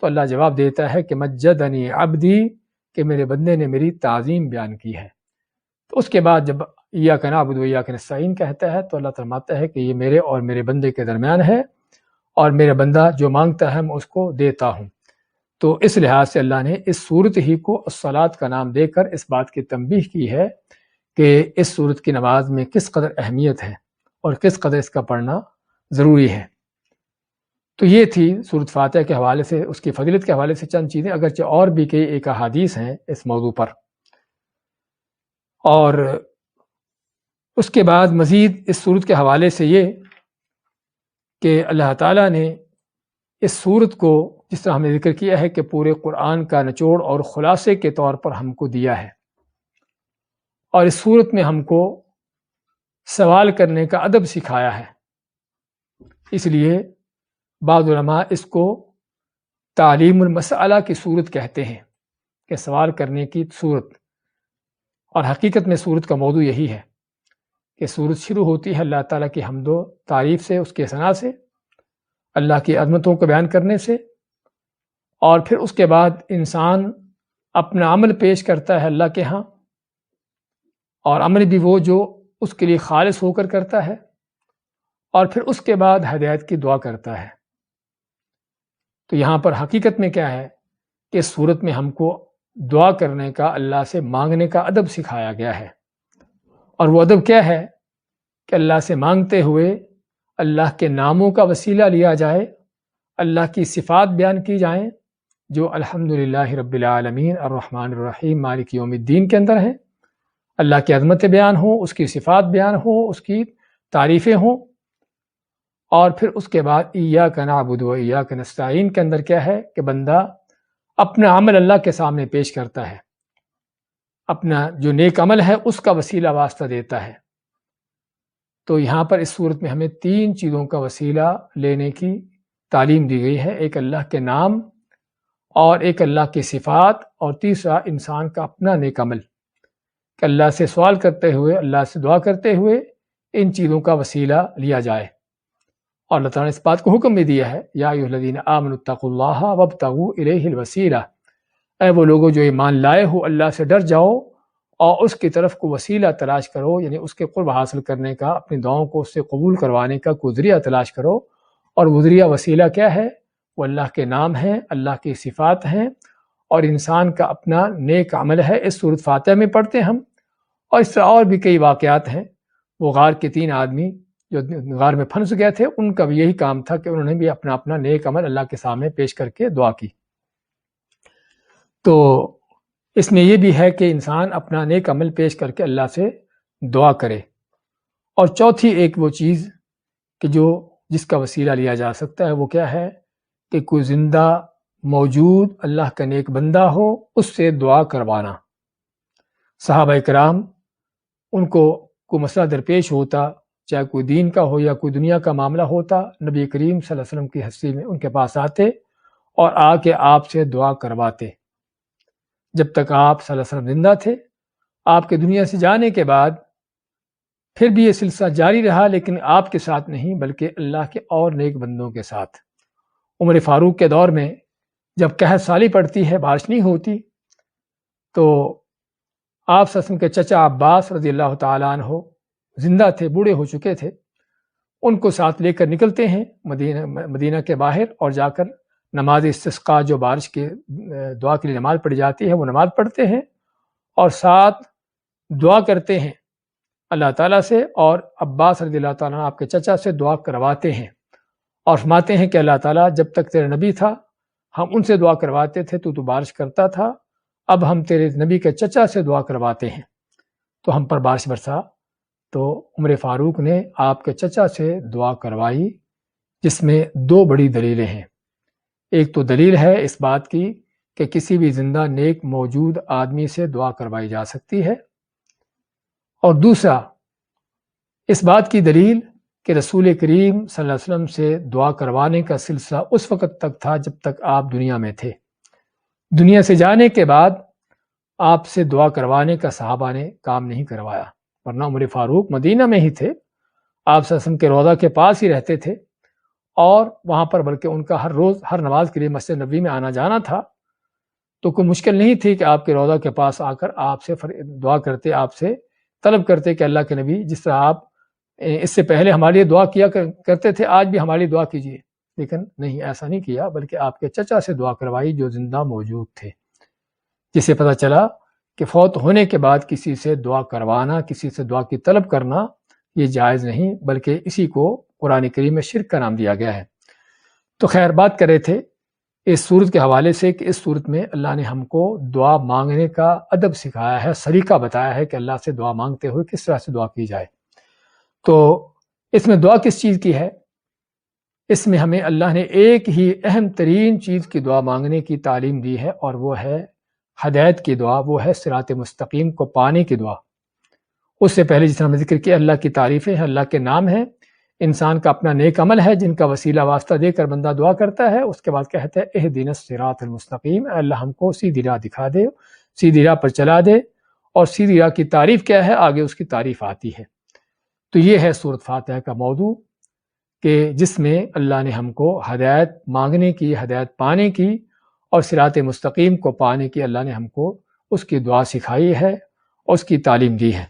تو اللہ جواب دیتا ہے کہ مجدنی عبدی کہ میرے بندے نے میری تعظیم بیان کی ہے۔ تو اس کے بعد جب ایاک نعبد و ایاک نستعین کہتا ہے تو اللہ فرماتا ہے کہ یہ میرے اور میرے بندے کے درمیان ہے، اور میرا بندہ جو مانگتا ہے میں اس کو دیتا ہوں۔ تو اس لحاظ سے اللہ نے اس صورت ہی کو الصلاۃ کا نام دے کر اس بات کی تنبیہ کی ہے کہ اس صورت کی نماز میں کس قدر اہمیت ہے اور کس قدر اس کا پڑھنا ضروری ہے۔ تو یہ تھی سورۃ فاتحہ کے حوالے سے، اس کی فضیلت کے حوالے سے چند چیزیں، اگرچہ اور بھی کئی ایک احادیث ہیں اس موضوع پر۔ اور اس کے بعد مزید اس صورت کے حوالے سے یہ کہ اللہ تعالیٰ نے اس صورت کو جس طرح ہم نے ذکر کیا ہے کہ پورے قرآن کا نچوڑ اور خلاصے کے طور پر ہم کو دیا ہے، اور اس صورت میں ہم کو سوال کرنے کا ادب سکھایا ہے، اس لیے بعض علماء اس کو تعلیم المسئلہ کی صورت کہتے ہیں کہ سوال کرنے کی صورت، اور حقیقت میں صورت کا موضوع یہی ہے کہ صورت شروع ہوتی ہے اللہ تعالیٰ کی حمد و تعریف سے، اس کے ثنا سے، اللہ کی عظمتوں کو بیان کرنے سے، اور پھر اس کے بعد انسان اپنا عمل پیش کرتا ہے اللہ کے ہاں، اور عمل بھی وہ جو اس کے لیے خالص ہو کر کرتا ہے، اور پھر اس کے بعد ہدایت کی دعا کرتا ہے۔ تو یہاں پر حقیقت میں کیا ہے کہ اس صورت میں ہم کو دعا کرنے کا، اللہ سے مانگنے کا ادب سکھایا گیا ہے، اور وہ ادب کیا ہے کہ اللہ سے مانگتے ہوئے اللہ کے ناموں کا وسیلہ لیا جائے، اللہ کی صفات بیان کی جائیں جو الحمدللہ رب العالمین الرحمن الرحیم مالک یوم الدین کے اندر ہیں، اللہ کی عظمتیں بیان ہوں، اس کی صفات بیان ہوں، اس کی تعریفیں ہوں، اور پھر اس کے بعد ایاک نعبد و ایاک نستعین کے اندر کیا ہے کہ بندہ اپنا عمل اللہ کے سامنے پیش کرتا ہے، اپنا جو نیک عمل ہے اس کا وسیلہ واسطہ دیتا ہے۔ تو یہاں پر اس صورت میں ہمیں تین چیزوں کا وسیلہ لینے کی تعلیم دی گئی ہے، ایک اللہ کے نام، اور ایک اللہ کی صفات، اور تیسرا انسان کا اپنا نیک عمل، کہ اللہ سے سوال کرتے ہوئے، اللہ سے دعا کرتے ہوئے ان چیزوں کا وسیلہ لیا جائے۔ اور اللہ تعالیٰ نے اس بات کو حکم بھی دیا ہے یا ایھا الذین آمنوا اتقوا اللہ وابتغوا الیہ الوسیلہ، اے وہ لوگوں جو ایمان لائے ہو اللہ سے ڈر جاؤ اور اس کی طرف کو وسیلہ تلاش کرو، یعنی اس کے قرب حاصل کرنے کا، اپنی دعاؤں کو اس سے قبول کروانے کا کوئی ذریعہ تلاش کرو۔ اور وہ ذریعہ وسیلہ کیا ہے؟ وہ اللہ کے نام ہیں، اللہ کی صفات ہیں، اور انسان کا اپنا نیک عمل ہے۔ اس سورۃ فاتحہ میں پڑھتے ہم، اور اس طرح اور بھی کئی واقعات ہیں۔ وہ غار کے 3 آدمی جو غار میں پھنس گئے تھے، ان کا بھی یہی کام تھا کہ انہوں نے بھی اپنا اپنا نیک عمل اللہ کے سامنے پیش کر کے دعا کی۔ تو اس میں یہ بھی ہے کہ انسان اپنا نیک عمل پیش کر کے اللہ سے دعا کرے۔ اور چوتھی ایک وہ چیز کہ جس کا وسیلہ لیا جا سکتا ہے وہ کیا ہے کہ کوئی زندہ موجود اللہ کا نیک بندہ ہو، اس سے دعا کروانا۔ صحابہ کرام ان کو کوئی مسئلہ درپیش ہوتا، چاہے کوئی دین کا ہو یا کوئی دنیا کا معاملہ ہوتا، نبی کریم صلی اللہ علیہ وسلم کی حضور میں ان کے پاس آتے اور آ کے آپ سے دعا کرواتے۔ جب تک آپ صلی اللہ علیہ وسلم زندہ تھے، آپ کے دنیا سے جانے کے بعد پھر بھی یہ سلسلہ جاری رہا، لیکن آپ کے ساتھ نہیں بلکہ اللہ کے اور نیک بندوں کے ساتھ۔ عمر فاروق کے دور میں جب قحط سالی پڑتی ہے، بارش نہیں ہوتی، تو آپ صلی اللہ علیہ وسلم کے چچا عباس رضی اللہ تعالیٰ عنہ زندہ تھے، بوڑھے ہو چکے تھے، ان کو ساتھ لے کر نکلتے ہیں مدینہ کے باہر اور جا کر نماز استسقاء، جو بارش کے دعا کے لیے نماز پڑھی جاتی ہے، وہ نماز پڑھتے ہیں اور ساتھ دعا کرتے ہیں اللہ تعالیٰ سے، اور عباس رضی اللہ تعالیٰ آپ کے چچا سے دعا کرواتے ہیں اور فرماتے ہیں کہ اللہ تعالیٰ جب تک تیرا نبی تھا ہم ان سے دعا کرواتے تھے، تو بارش کرتا تھا، اب ہم تیرے نبی کے چچا سے دعا کرواتے ہیں تو ہم پر بارش برسا۔ تو عمر فاروق نے آپ کے چچا سے دعا کروائی، جس میں دو بڑی دلیلیں ہیں۔ ایک تو دلیل ہے اس بات کی کہ کسی بھی زندہ نیک موجود آدمی سے دعا کروائی جا سکتی ہے، اور دوسرا اس بات کی دلیل کہ رسول کریم صلی اللہ علیہ وسلم سے دعا کروانے کا سلسلہ اس وقت تک تھا جب تک آپ دنیا میں تھے۔ دنیا سے جانے کے بعد آپ سے دعا کروانے کا صحابہ نے کام نہیں کروایا، ورنہ عمر فاروق مدینہ میں ہی تھے، آپ صلی اللہ علیہ وسلم کے روضہ کے پاس ہی رہتے تھے، اور وہاں پر بلکہ ان کا ہر روز ہر نماز کے لیے مسجد نبوی میں آنا جانا تھا، تو کوئی مشکل نہیں تھی کہ آپ کے روضہ کے پاس آ کر آپ سے دعا کرتے، آپ سے طلب کرتے کہ اللہ کے نبی جس طرح آپ اس سے پہلے ہمارے لیے دعا کیا کرتے تھے، آج بھی ہمارے لیے دعا کیجیے۔ لیکن نہیں، ایسا نہیں کیا، بلکہ آپ کے چچا سے دعا کروائی جو زندہ موجود تھے، جسے پتہ چلا کہ فوت ہونے کے بعد کسی سے دعا کروانا، کسی سے دعا کی طلب کرنا یہ جائز نہیں، بلکہ اسی کو قرآن کریم میں شرک کا نام دیا گیا ہے۔ تو خیر، بات کر رہے تھے اس صورت کے حوالے سے کہ اس صورت میں اللہ نے ہم کو دعا مانگنے کا ادب سکھایا ہے، سلیقہ بتایا ہے کہ اللہ سے دعا مانگتے ہوئے کس طرح سے دعا کی جائے۔ تو اس میں دعا کس چیز کی ہے؟ اس میں ہمیں اللہ نے ایک ہی اہم ترین چیز کی دعا مانگنے کی تعلیم دی ہے، اور وہ ہے ہدایت کی دعا، وہ ہے صراط مستقیم کو پانے کی دعا۔ اس سے پہلے جس طرح ہم نے ذکر کیا، اللہ کی تعریفیں ہیں، اللہ کے نام ہیں، انسان کا اپنا نیک عمل ہے جن کا وسیلہ واسطہ دے کر بندہ دعا کرتا ہے۔ اس کے بعد کہتا ہے اہدنا الصراط المستقیم، اے اللہ ہم کو سیدھی راہ دکھا دے، سیدھی راہ پر چلا دے، اور سیدھی راہ کی تعریف کیا ہے؟ آگے اس کی تعریف آتی ہے۔ تو یہ ہے سورۃ فاتحہ کا موضوع، کہ جس میں اللہ نے ہم کو ہدایت مانگنے کی، ہدایت پانے کی، اور صراط مستقیم کو پانے کی اللہ نے ہم کو اس کی دعا سکھائی ہے اور اس کی تعلیم دی ہے۔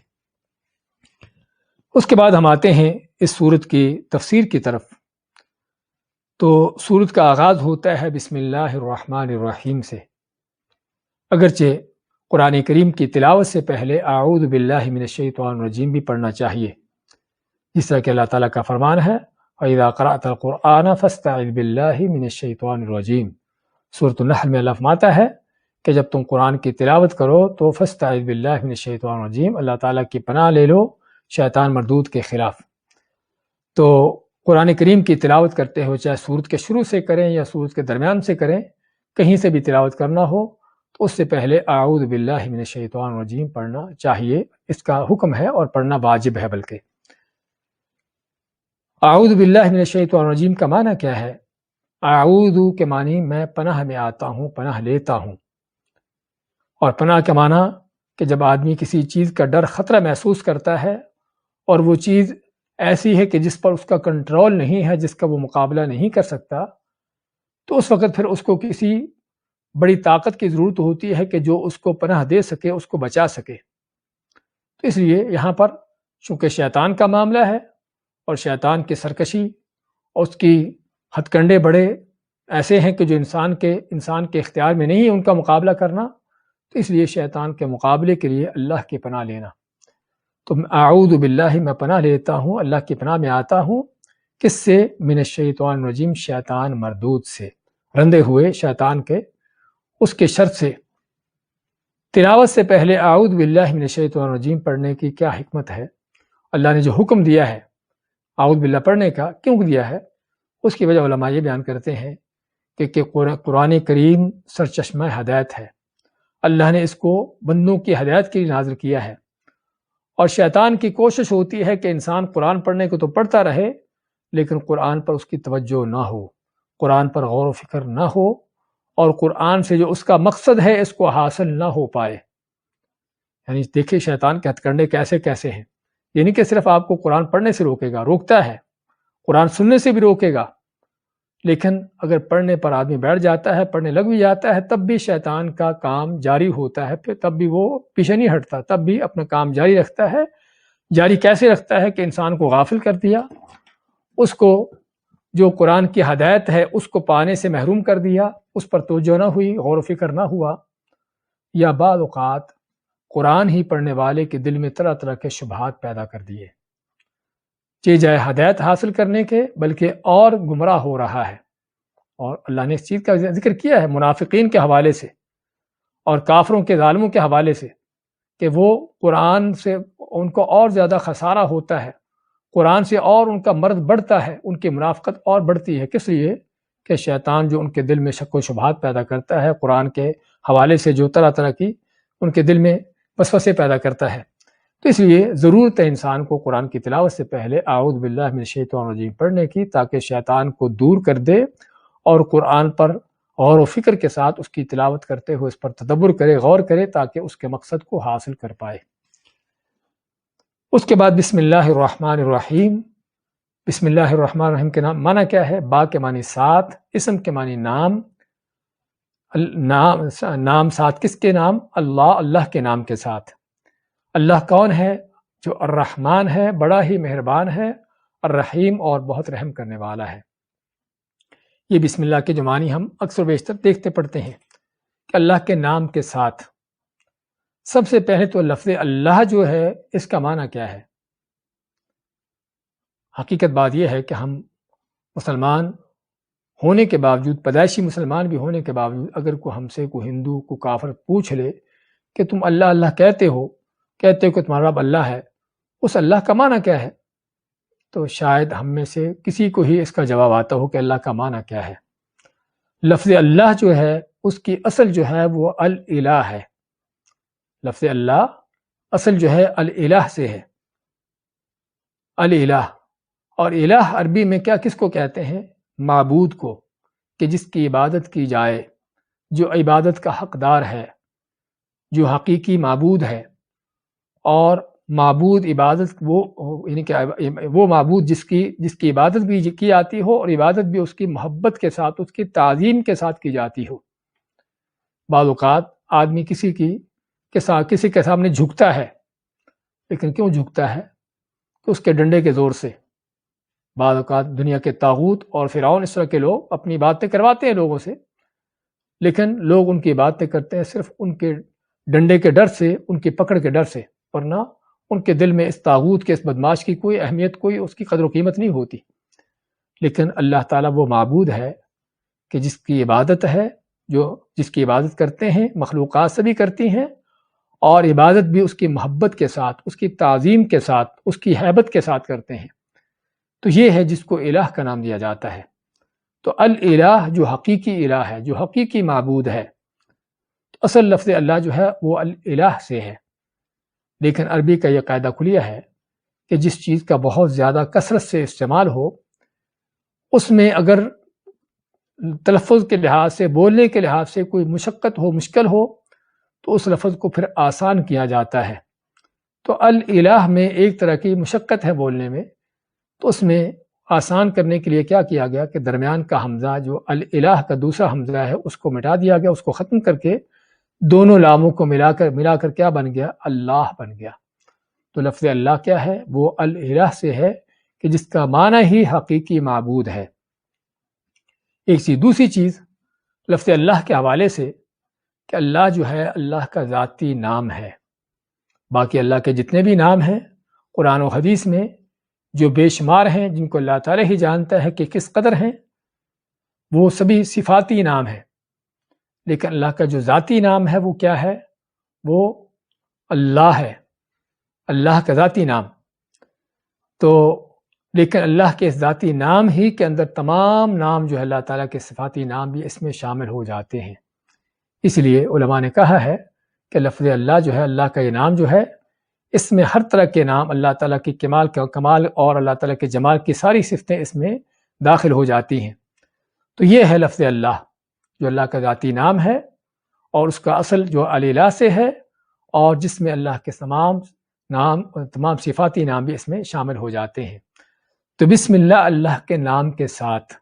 اس کے بعد ہم آتے ہیں اس سورت کی تفسیر کی طرف۔ تو سورت کا آغاز ہوتا ہے بسم اللہ الرحمن الرحیم سے، اگرچہ قرآن کریم کی تلاوت سے پہلے اعوذ باللہ من الشیطان الرجیم بھی پڑھنا چاہیے، جس طرح کہ اللہ تعالیٰ کا فرمان ہے وَإِذَا قَرَأْتَ الْقُرْآنَ فَاسْتَعِذْ بِاللَّهِ مِنَ الشَّيْطَانِ الرَّجِيمِ۔ سورۃ النحل میں اللہ فرماتا ہے کہ جب تم قرآن کی تلاوت کرو تو فَاسْتَعِذْ بِاللَّهِ مِنَ الشَّيْطَانِ الرَّجِيمِ، اللہ تعالیٰ کی پناہ لے لو شیطان مردود کے خلاف۔ تو قرآن کریم کی تلاوت کرتے ہو، چاہے سورت کے شروع سے کریں یا سورت کے درمیان سے کریں، کہیں سے بھی تلاوت کرنا ہو تو اس سے پہلے اعوذ باللہ من الشیطان الرجیم پڑھنا چاہیے، اس کا حکم ہے اور پڑھنا واجب ہے۔ بلکہ اعوذ باللہ من الشیطان الرجیم کا معنی کیا ہے؟ اعوذ کے معنی میں پناہ میں آتا ہوں، پناہ لیتا ہوں، اور پناہ کا معنی کہ جب آدمی کسی چیز کا ڈر، خطرہ محسوس کرتا ہے اور وہ چیز ایسی ہے کہ جس پر اس کا کنٹرول نہیں ہے، جس کا وہ مقابلہ نہیں کر سکتا، تو اس وقت پھر اس کو کسی بڑی طاقت کی ضرورت ہوتی ہے کہ جو اس کو پناہ دے سکے، اس کو بچا سکے۔ تو اس لیے یہاں پر چونکہ شیطان کا معاملہ ہے اور شیطان کی سرکشی اور اس کی ہتھ کنڈے بڑے ایسے ہیں کہ جو انسان کے اختیار میں نہیں ہے ان کا مقابلہ کرنا، تو اس لیے شیطان کے مقابلے کے لیے اللہ کی پناہ لینا۔ تو اعوذ باللہ، میں پناہ لیتا ہوں، اللہ کی پناہ میں آتا ہوں، کس سے؟ من الشیطان الرجیم، شیطان مردود سے، رندے ہوئے شیطان کے، اس کے شر سے۔ تلاوت سے پہلے اعوذ باللہ من الشیطان الرجیم پڑھنے کی کیا حکمت ہے؟ اللہ نے جو حکم دیا ہے اعوذ باللہ پڑھنے کا، کیوں دیا ہے؟ اس کی وجہ علماء یہ بیان کرتے ہیں کہ قرآن کریم سرچشمہ ہدایت ہے۔ اللہ نے اس کو بندوں کی ہدایت کے لیے نازل کیا ہے، اور شیطان کی کوشش ہوتی ہے کہ انسان قرآن پڑھنے کو تو پڑھتا رہے لیکن قرآن پر اس کی توجہ نہ ہو، قرآن پر غور و فکر نہ ہو، اور قرآن سے جو اس کا مقصد ہے اس کو حاصل نہ ہو پائے۔ یعنی دیکھیں شیطان کے ہتھ کنڈے کیسے کیسے ہیں، یعنی کہ صرف آپ کو قرآن پڑھنے سے روکے گا، روکتا ہے، قرآن سننے سے بھی روکے گا، لیکن اگر پڑھنے پر آدمی بیٹھ جاتا ہے، پڑھنے لگ بھی جاتا ہے، تب بھی شیطان کا کام جاری ہوتا ہے، پھر تب بھی وہ پیچھے نہیں ہٹتا، تب بھی اپنا کام جاری رکھتا ہے۔ جاری کیسے رکھتا ہے کہ انسان کو غافل کر دیا، اس کو جو قرآن کی ہدایت ہے اس کو پانے سے محروم کر دیا، اس پر توجہ نہ ہوئی، غور و فکر نہ ہوا، یا بعض اوقات قرآن ہی پڑھنے والے کے دل میں طرح طرح کے شبہات پیدا کر دیے، جائے ہدایت حاصل کرنے کے بلکہ اور گمراہ ہو رہا ہے۔ اور اللہ نے اس چیز کا ذکر کیا ہے منافقین کے حوالے سے اور کافروں کے ظالموں کے حوالے سے کہ وہ قرآن سے ان کو اور زیادہ خسارہ ہوتا ہے، قرآن سے اور ان کا مرض بڑھتا ہے، ان کی منافقت اور بڑھتی ہے۔ کس لیے؟ کہ شیطان جو ان کے دل میں شک و شبہات پیدا کرتا ہے، قرآن کے حوالے سے جو طرح طرح کی ان کے دل میں وسوسے پیدا کرتا ہے۔ تو اس لیے ضرورت ہے انسان کو قرآن کی تلاوت سے پہلے اعوذ باللہ من الشیطان الرجیم پڑھنے کی، تاکہ شیطان کو دور کر دے اور قرآن پر غور و فکر کے ساتھ اس کی تلاوت کرتے ہوئے اس پر تدبر کرے، غور کرے، تاکہ اس کے مقصد کو حاصل کر پائے۔ اس کے بعد بسم اللہ الرحمن الرحیم۔ بسم اللہ الرحمن الرحیم کے معنی کیا ہے؟ با کے معنی ساتھ، اسم کے معنی نام، نام ساتھ کس کے نام؟ اللہ کے نام کے ساتھ۔ اللہ کون ہے؟ جو الرحمن ہے، بڑا ہی مہربان ہے، الرحیم اور بہت رحم کرنے والا ہے۔ یہ بسم اللہ کے جو معنی ہم اکثر بیشتر دیکھتے پڑھتے ہیں کہ اللہ کے نام کے ساتھ۔ سب سے پہلے تو لفظ اللہ جو ہے اس کا معنی کیا ہے؟ حقیقت بات یہ ہے کہ ہم مسلمان ہونے کے باوجود، پیدائشی مسلمان بھی ہونے کے باوجود، اگر ہم سے کوئی ہندو کو کافر پوچھ لے کہ تم اللہ اللہ کہتے ہو کہ تمہارا رب اللہ ہے، اس اللہ کا معنی کیا ہے؟ تو شاید ہم میں سے کسی کو ہی اس کا جواب آتا ہو کہ اللہ کا معنی کیا ہے۔ لفظ اللہ جو ہے اس کی اصل جو ہے وہ الالہ ہے۔ لفظ اللہ اصل جو ہے الالہ سے ہے، الالہ۔ اور الہ عربی میں کیا کس کو کہتے ہیں؟ معبود کو، کہ جس کی عبادت کی جائے، جو عبادت کا حقدار ہے، جو حقیقی معبود ہے۔ اور معبود عبادت وہ یعنی کہ وہ معبود جس کی عبادت بھی کی جاتی ہو اور عبادت بھی اس کی محبت کے ساتھ، اس کی تعظیم کے ساتھ کی جاتی ہو۔ بعض اوقات آدمی کسی کے سامنے جھکتا ہے، لیکن کیوں جھکتا ہے؟ کہ اس کے ڈنڈے کے زور سے۔ بعض اوقات دنیا کے طاغوت اور فرعون اس طرح کے لوگ اپنی باتیں کرواتے ہیں لوگوں سے، لیکن لوگ ان کی باتیں کرتے ہیں صرف ان کے ڈنڈے کے ڈر سے، ان کی پکڑ کے ڈر سے، ورنہ ان کے دل میں اس طاغوت کے، اس بدماش کی کوئی اہمیت، کوئی اس کی قدر و قیمت نہیں ہوتی۔ لیکن اللہ تعالیٰ وہ معبود ہے کہ جس کی عبادت ہے، جس کی عبادت کرتے ہیں، مخلوقات سبھی کرتی ہیں، اور عبادت بھی اس کی محبت کے ساتھ، اس کی تعظیم کے ساتھ، اس کی ہیبت کے ساتھ کرتے ہیں۔ تو یہ ہے جس کو الہ کا نام دیا جاتا ہے۔ تو الالہ جو حقیقی الہ ہے، جو حقیقی معبود ہے، اصل لفظ اللہ جو ہے وہ الالہ سے ہے۔ لیکن عربی کا یہ قاعدہ کلیہ ہے کہ جس چیز کا بہت زیادہ کثرت سے استعمال ہو، اس میں اگر تلفظ کے لحاظ سے، بولنے کے لحاظ سے کوئی مشقت ہو، مشکل ہو، تو اس لفظ کو پھر آسان کیا جاتا ہے۔ تو الالہ میں ایک طرح کی مشقت ہے بولنے میں، تو اس میں آسان کرنے کے لیے کیا کیا گیا کہ درمیان کا حمزہ جو الالہ کا دوسرا حمزہ ہے اس کو مٹا دیا گیا، اس کو ختم کر کے دونوں لاموں کو ملا کر کیا بن گیا؟ اللہ بن گیا۔ تو لفظ اللہ کیا ہے؟ وہ الالہ سے ہے کہ جس کا معنی ہی حقیقی معبود ہے۔ ایک چیز، دوسری چیز لفظ اللہ کے حوالے سے کہ اللہ جو ہے اللہ کا ذاتی نام ہے۔ باقی اللہ کے جتنے بھی نام ہیں قرآن و حدیث میں جو بے شمار ہیں، جن کو اللہ تعالیٰ ہی جانتا ہے کہ کس قدر ہیں، وہ سبھی صفاتی نام ہیں۔ لیکن اللہ کا جو ذاتی نام ہے وہ کیا ہے؟ وہ اللہ ہے، اللہ کا ذاتی نام۔ تو لیکن اللہ کے اس ذاتی نام ہی کے اندر تمام نام جو ہے اللہ تعالیٰ کے صفاتی نام بھی اس میں شامل ہو جاتے ہیں۔ اس لیے علماء نے کہا ہے کہ لفظ اللہ جو ہے، اللہ کا یہ نام جو ہے، اس میں ہر طرح کے نام، اللہ تعالیٰ کی کمال اور اللہ تعالیٰ کے جمال کی ساری صفتیں اس میں داخل ہو جاتی ہیں۔ تو یہ ہے لفظ اللہ، جو اللہ کا ذاتی نام ہے اور اس کا اصل جو الہ سے ہے، اور جس میں اللہ کے تمام نام، تمام صفاتی نام بھی اس میں شامل ہو جاتے ہیں۔ تو بسم اللہ، اللہ کے نام کے ساتھ،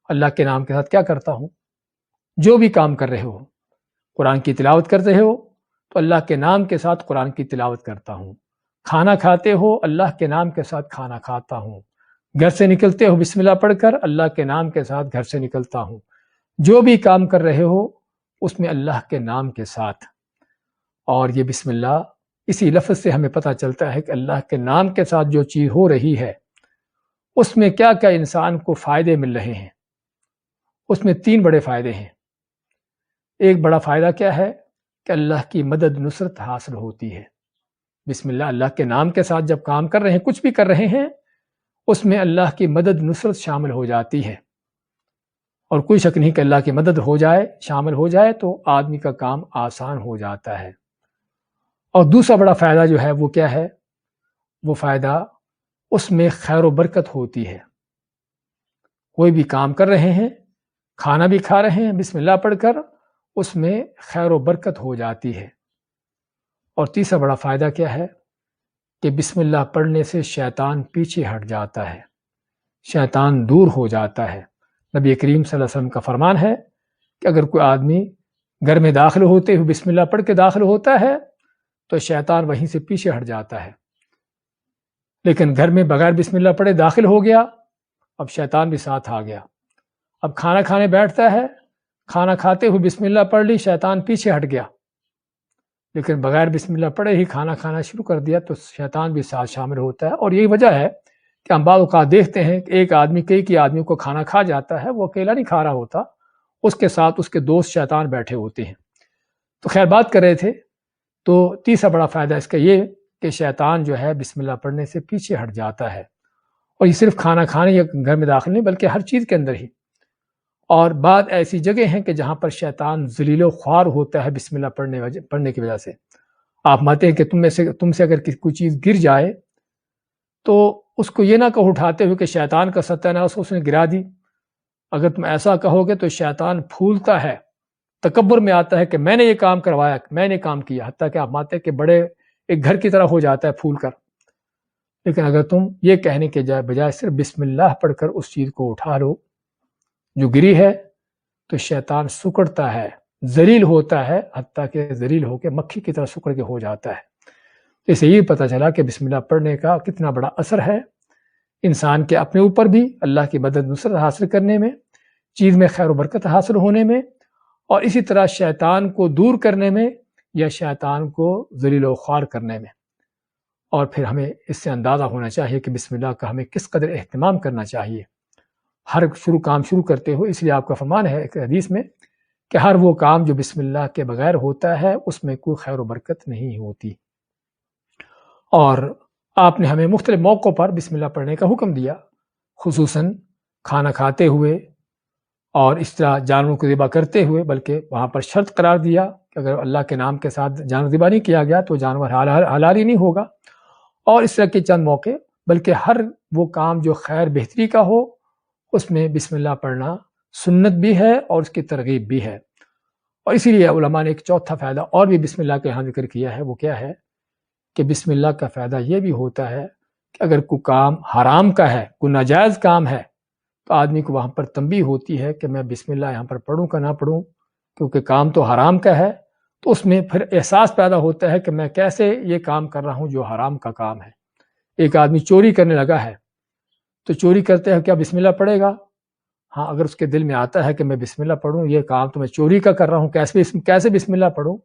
اللہ کے نام کے ساتھ کیا کرتا ہوں؟ جو بھی کام کر رہے ہو، قرآن کی تلاوت کر رہے ہو تو اللہ کے نام کے ساتھ قرآن کی تلاوت کرتا ہوں۔ کھانا کھاتے ہو، اللہ کے نام کے ساتھ کھانا کھاتا ہوں۔ گھر سے نکلتے ہو بسم اللہ پڑھ کر، اللہ کے نام کے ساتھ گھر سے نکلتا ہوں۔ جو بھی کام کر رہے ہو اس میں اللہ کے نام کے ساتھ۔ اور یہ بسم اللہ، اسی لفظ سے ہمیں پتہ چلتا ہے کہ اللہ کے نام کے ساتھ جو چیز ہو رہی ہے اس میں کیا کیا انسان کو فائدے مل رہے ہیں۔ اس میں 3 بڑے فائدے ہیں۔ ایک بڑا فائدہ کیا ہے کہ اللہ کی مدد نصرت حاصل ہوتی ہے۔ بسم اللہ، اللہ کے نام کے ساتھ جب کام کر رہے ہیں، کچھ بھی کر رہے ہیں، اس میں اللہ کی مدد نصرت شامل ہو جاتی ہے۔ اور کوئی شک نہیں کہ اللہ کی مدد ہو جائے، شامل ہو جائے تو آدمی کا کام آسان ہو جاتا ہے۔ اور دوسرا بڑا فائدہ جو ہے وہ کیا ہے؟ وہ فائدہ اس میں خیر و برکت ہوتی ہے۔ کوئی بھی کام کر رہے ہیں، کھانا بھی کھا رہے ہیں، بسم اللہ پڑھ کر، اس میں خیر و برکت ہو جاتی ہے۔ اور تیسرا بڑا فائدہ کیا ہے کہ بسم اللہ پڑھنے سے شیطان پیچھے ہٹ جاتا ہے، شیطان دور ہو جاتا ہے۔ نبی کریم صلی اللہ علیہ وسلم کا فرمان ہے کہ اگر کوئی آدمی گھر میں داخل ہوتے ہوئے بسم اللہ پڑھ کے داخل ہوتا ہے تو شیطان وہیں سے پیچھے ہٹ جاتا ہے، لیکن گھر میں بغیر بسم اللہ پڑھے داخل ہو گیا، اب شیطان بھی ساتھ آ گیا۔ اب کھانا کھانے بیٹھتا ہے، کھانا کھاتے ہوئے بسم اللہ پڑھ لی، شیطان پیچھے ہٹ گیا، لیکن بغیر بسم اللہ پڑھے ہی کھانا کھانا شروع کر دیا تو شیطان بھی ساتھ شامل ہوتا ہے۔ اور یہی وجہ ہے کہ ہم بعض اوقات دیکھتے ہیں کہ ایک آدمی کئی آدمی کو کھانا کھا جاتا ہے، وہ اکیلا نہیں کھا رہا ہوتا، اس کے ساتھ اس کے دوست شیطان بیٹھے ہوتے ہیں۔ تو خیر بات کر رہے تھے، تو تیسرا بڑا فائدہ اس کا یہ کہ شیطان جو ہے بسم اللہ پڑھنے سے پیچھے ہٹ جاتا ہے۔ اور یہ صرف کھانا کھانے یا گھر میں داخل نہیں بلکہ ہر چیز کے اندر ہی۔ اور بعض ایسی جگہ ہیں کہ جہاں پر شیطان ذلیل و خوار ہوتا ہے بسم اللہ پڑھنے کی وجہ سے۔ آپ مانتے ہیں کہ تم سے اگر کوئی چیز گر جائے تو اس کو یہ نہ کہو اٹھاتے ہوئے کہ شیطان کا ستیاناش اس نے گرا دی۔ اگر تم ایسا کہو گے تو شیطان پھولتا ہے، تکبر میں آتا ہے کہ میں نے یہ کام کروایا، میں نے کام کیا، حتیٰ کہ آپ مانتے ہیں کہ بڑے ایک گھر کی طرح ہو جاتا ہے پھول کر۔ لیکن اگر تم یہ کہنے کے بجائے صرف بسم اللہ پڑھ کر اس چیز کو اٹھا لو جو گری ہے، تو شیطان سکڑتا ہے، ذلیل ہوتا ہے، حتیٰ کہ ذلیل ہو کے مکھی کی طرح سکڑ کے ہو جاتا ہے۔ اس سے یہ پتہ چلا کہ بسم اللہ پڑھنے کا کتنا بڑا اثر ہے انسان کے اپنے اوپر بھی، اللہ کی مدد نصرت حاصل کرنے میں، چیز میں خیر و برکت حاصل ہونے میں، اور اسی طرح شیطان کو دور کرنے میں یا شیطان کو ذلیل و خوار کرنے میں۔ اور پھر ہمیں اس سے اندازہ ہونا چاہیے کہ بسم اللہ کا ہمیں کس قدر اہتمام کرنا چاہیے ہر کام شروع کرتے ہو۔ اس لیے آپ کا فرمان ہے ایک حدیث میں کہ ہر وہ کام جو بسم اللہ کے بغیر ہوتا ہے اس میں کوئی خیر و برکت نہیں ہوتی۔ اور آپ نے ہمیں مختلف موقعوں پر بسم اللہ پڑھنے کا حکم دیا، خصوصاً کھانا کھاتے ہوئے اور اس طرح جانوروں کو ذبح کرتے ہوئے، بلکہ وہاں پر شرط قرار دیا کہ اگر اللہ کے نام کے ساتھ جانور ذبح نہیں کیا گیا تو جانور حلال ہی نہیں ہوگا۔ اور اس طرح کے چند موقع، بلکہ ہر وہ کام جو خیر بہتری کا ہو اس میں بسم اللہ پڑھنا سنت بھی ہے اور اس کی ترغیب بھی ہے۔ اور اسی لیے علماء نے ایک چوتھا فائدہ اور بھی بسم اللہ کا یہاں ذکر کیا ہے، وہ کیا ہے کہ بسم اللہ کا فائدہ یہ بھی ہوتا ہے کہ اگر کوئی کام حرام کا ہے، کوئی ناجائز کام ہے، تو آدمی کو وہاں پر تنبیہ ہوتی ہے کہ میں بسم اللہ یہاں پر پڑھوں کا نہ پڑھوں، کیونکہ کام تو حرام کا ہے۔ تو اس میں پھر احساس پیدا ہوتا ہے کہ میں کیسے یہ کام کر رہا ہوں جو حرام کا کام ہے۔ ایک آدمی چوری کرنے لگا ہے تو چوری کرتے ہیں کیا بسم اللہ پڑھے گا؟ ہاں، اگر اس کے دل میں آتا ہے کہ میں بسم اللہ پڑھوں، یہ کام تو میں چوری کا کر رہا ہوں، کیسے بسم اللہ پڑھوں،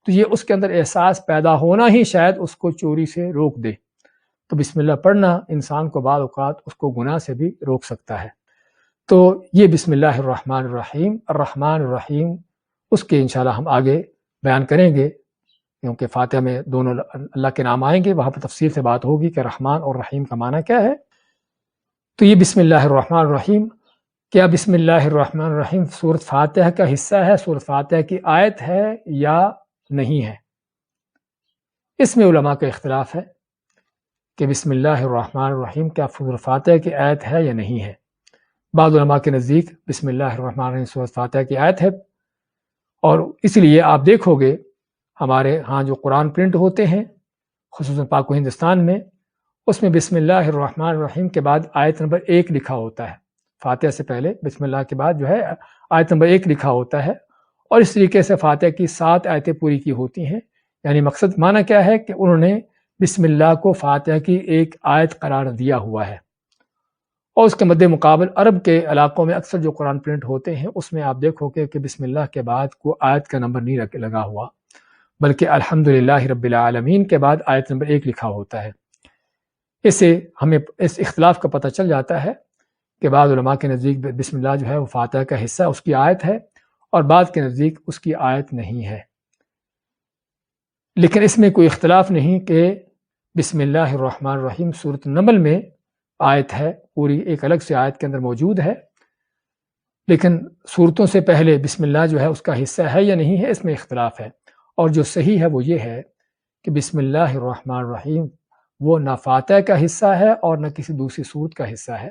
تو یہ اس کے اندر احساس پیدا ہونا ہی شاید اس کو چوری سے روک دے۔ تو بسم اللہ پڑھنا انسان کو بعض اوقات اس کو گناہ سے بھی روک سکتا ہے۔ تو یہ بسم اللہ الرحمن الرحیم، الرحمن الرحیم، اس کے انشاءاللہ ہم آگے بیان کریں گے، کیونکہ فاتحہ میں دونوں اللہ کے نام آئیں گے، وہاں پر تفصیل سے بات ہوگی کہ رحمان اور رحیم کا معنی کیا ہے۔ تو یہ بسم اللہ الرحمن الرحیم کیا بسم اللہ الرحمن الرحیم سورۃ فاتحہ کا حصہ ہے، سورۃ فاتحہ کی آیت ہے یا نہیں ہے؟ اس میں علماء کا اختلاف ہے کہ بسم اللہ الرحمن الرحیم کیا سورۃ فاتحہ کی آیت ہے یا نہیں ہے۔ بعض علماء کے نزدیک بسم اللہ الرحمن الرحیم سورۃ فاتحہ کی آیت ہے، اور اس لیے آپ دیکھو گے ہمارے ہاں جو قرآن پرنٹ ہوتے ہیں خصوصاً پاک و ہندوستان میں، اس میں بسم اللہ الرحمن الرحیم کے بعد آیت نمبر 1 لکھا ہوتا ہے۔ فاتحہ سے پہلے بسم اللہ کے بعد جو ہے آیت نمبر 1 لکھا ہوتا ہے، اور اس طریقے سے فاتحہ کی 7 آیتیں پوری کی ہوتی ہیں۔ یعنی مقصد معنی کیا ہے کہ انہوں نے بسم اللہ کو فاتحہ کی ایک آیت قرار دیا ہوا ہے۔ اور اس کے مد مقابل عرب کے علاقوں میں اکثر جو قرآن پرنٹ ہوتے ہیں اس میں آپ دیکھو گے کہ بسم اللہ کے بعد کو آیت کا نمبر نہیں لگا ہوا، بلکہ الحمدللہ رب العالمین کے بعد آیت نمبر 1 لکھا ہوتا ہے۔ اس سے ہمیں اس اختلاف کا پتہ چل جاتا ہے کہ بعض علماء کے نزدیک بسم اللہ جو ہے وہ فاتحہ کا حصہ اس کی آیت ہے، اور بعض کے نزدیک اس کی آیت نہیں ہے۔ لیکن اس میں کوئی اختلاف نہیں کہ بسم اللہ الرحمن الرحیم سورۃ نمل میں آیت ہے، پوری ایک الگ سے آیت کے اندر موجود ہے، لیکن صورتوں سے پہلے بسم اللہ جو ہے اس کا حصہ ہے یا نہیں ہے، اس میں اختلاف ہے۔ اور جو صحیح ہے وہ یہ ہے کہ بسم اللہ الرحمن الرحیم وہ نہ فاتحہ کا حصہ ہے اور نہ کسی دوسری صورت کا حصہ ہے،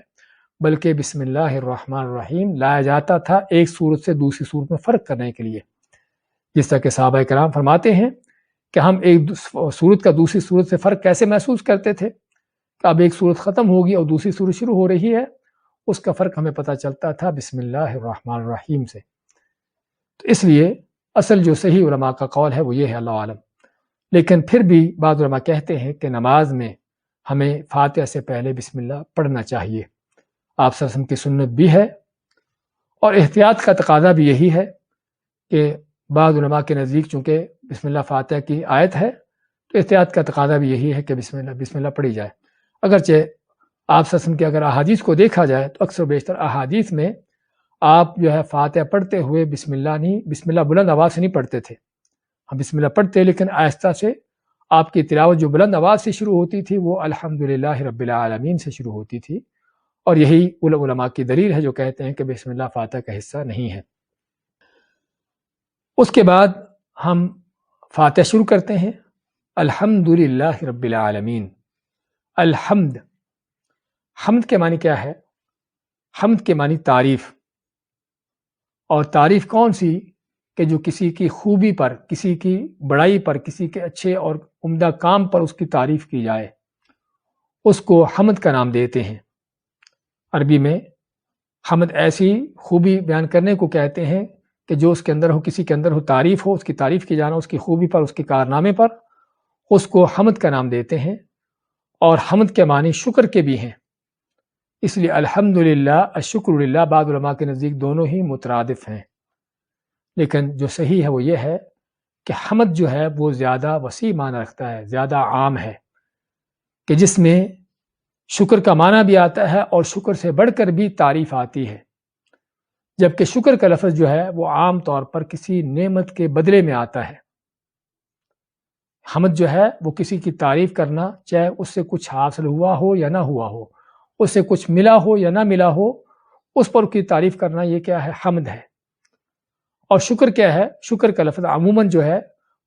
بلکہ بسم اللہ الرحمن الرحیم لایا جاتا تھا ایک صورت سے دوسری صورت میں فرق کرنے کے لیے، جس طرح کہ صحابہ کرام فرماتے ہیں کہ ہم ایک صورت کا دوسری صورت سے فرق کیسے محسوس کرتے تھے کہ اب ایک صورت ختم ہوگی اور دوسری صورت شروع ہو رہی ہے، اس کا فرق ہمیں پتہ چلتا تھا بسم اللہ الرحمن الرحیم سے۔ تو اس لیے اصل جو صحیح علماء کا قول ہے وہ یہ ہے، اللہ عالم۔ لیکن پھر بھی بعض علماء کہتے ہیں کہ نماز میں ہمیں فاتحہ سے پہلے بسم اللہ پڑھنا چاہیے، آپ صلی اللہ علیہ وسلم کی سنت بھی ہے، اور احتیاط کا تقاضا بھی یہی ہے کہ بعض علماء کے نزدیک چونکہ بسم اللہ فاتحہ کی آیت ہے تو احتیاط کا تقاضا بھی یہی ہے کہ بسم اللہ پڑھی جائے۔ اگرچہ آپ صلی اللہ علیہ وسلم کی اگر احادیث کو دیکھا جائے تو اکثر و بیشتر احادیث میں آپ جو ہے فاتحہ پڑھتے ہوئے بسم اللہ بلند آواز سے نہیں پڑھتے تھے، ہم بسم اللہ پڑھتے لیکن آہستہ سے آپ کی تلاوت جو بلند آواز سے شروع ہوتی تھی وہ الحمدللہ رب العالمین سے شروع ہوتی تھی، اور یہی علماء کی دلیل ہے جو کہتے ہیں کہ بسم اللہ فاتحہ کا حصہ نہیں ہے۔ اس کے بعد ہم فاتحہ شروع کرتے ہیں الحمدللہ رب العالمین۔ حمد کے معنی کیا ہے؟ حمد کے معنی تعریف، اور تعریف کون سی؟ کہ جو کسی کی خوبی پر، کسی کی بڑائی پر، کسی کے اچھے اور عمدہ کام پر اس کی تعریف کی جائے، اس کو حمد کا نام دیتے ہیں۔ عربی میں حمد ایسی خوبی بیان کرنے کو کہتے ہیں کہ جو اس کے اندر ہو، کسی کے اندر ہو، تعریف ہو، اس کی تعریف کی جانا، اس کی خوبی پر، اس کے کارنامے پر، اس کو حمد کا نام دیتے ہیں۔ اور حمد کے معنی شکر کے بھی ہیں، اس لیے الحمدللہ الشکر للہ بعض علماء کے نزدیک دونوں ہی مترادف ہیں، لیکن جو صحیح ہے وہ یہ ہے کہ حمد جو ہے وہ زیادہ وسیع معنی رکھتا ہے، زیادہ عام ہے، کہ جس میں شکر کا معنی بھی آتا ہے اور شکر سے بڑھ کر بھی تعریف آتی ہے، جبکہ شکر کا لفظ جو ہے وہ عام طور پر کسی نعمت کے بدلے میں آتا ہے۔ حمد جو ہے وہ کسی کی تعریف کرنا، چاہے اس سے کچھ حاصل ہوا ہو یا نہ ہوا ہو، اس سے کچھ ملا ہو یا نہ ملا ہو، اس پر کی تعریف کرنا، یہ کیا ہے؟ حمد ہے۔ اور شکر کیا ہے؟ شکر کا لفظ عموماً جو ہے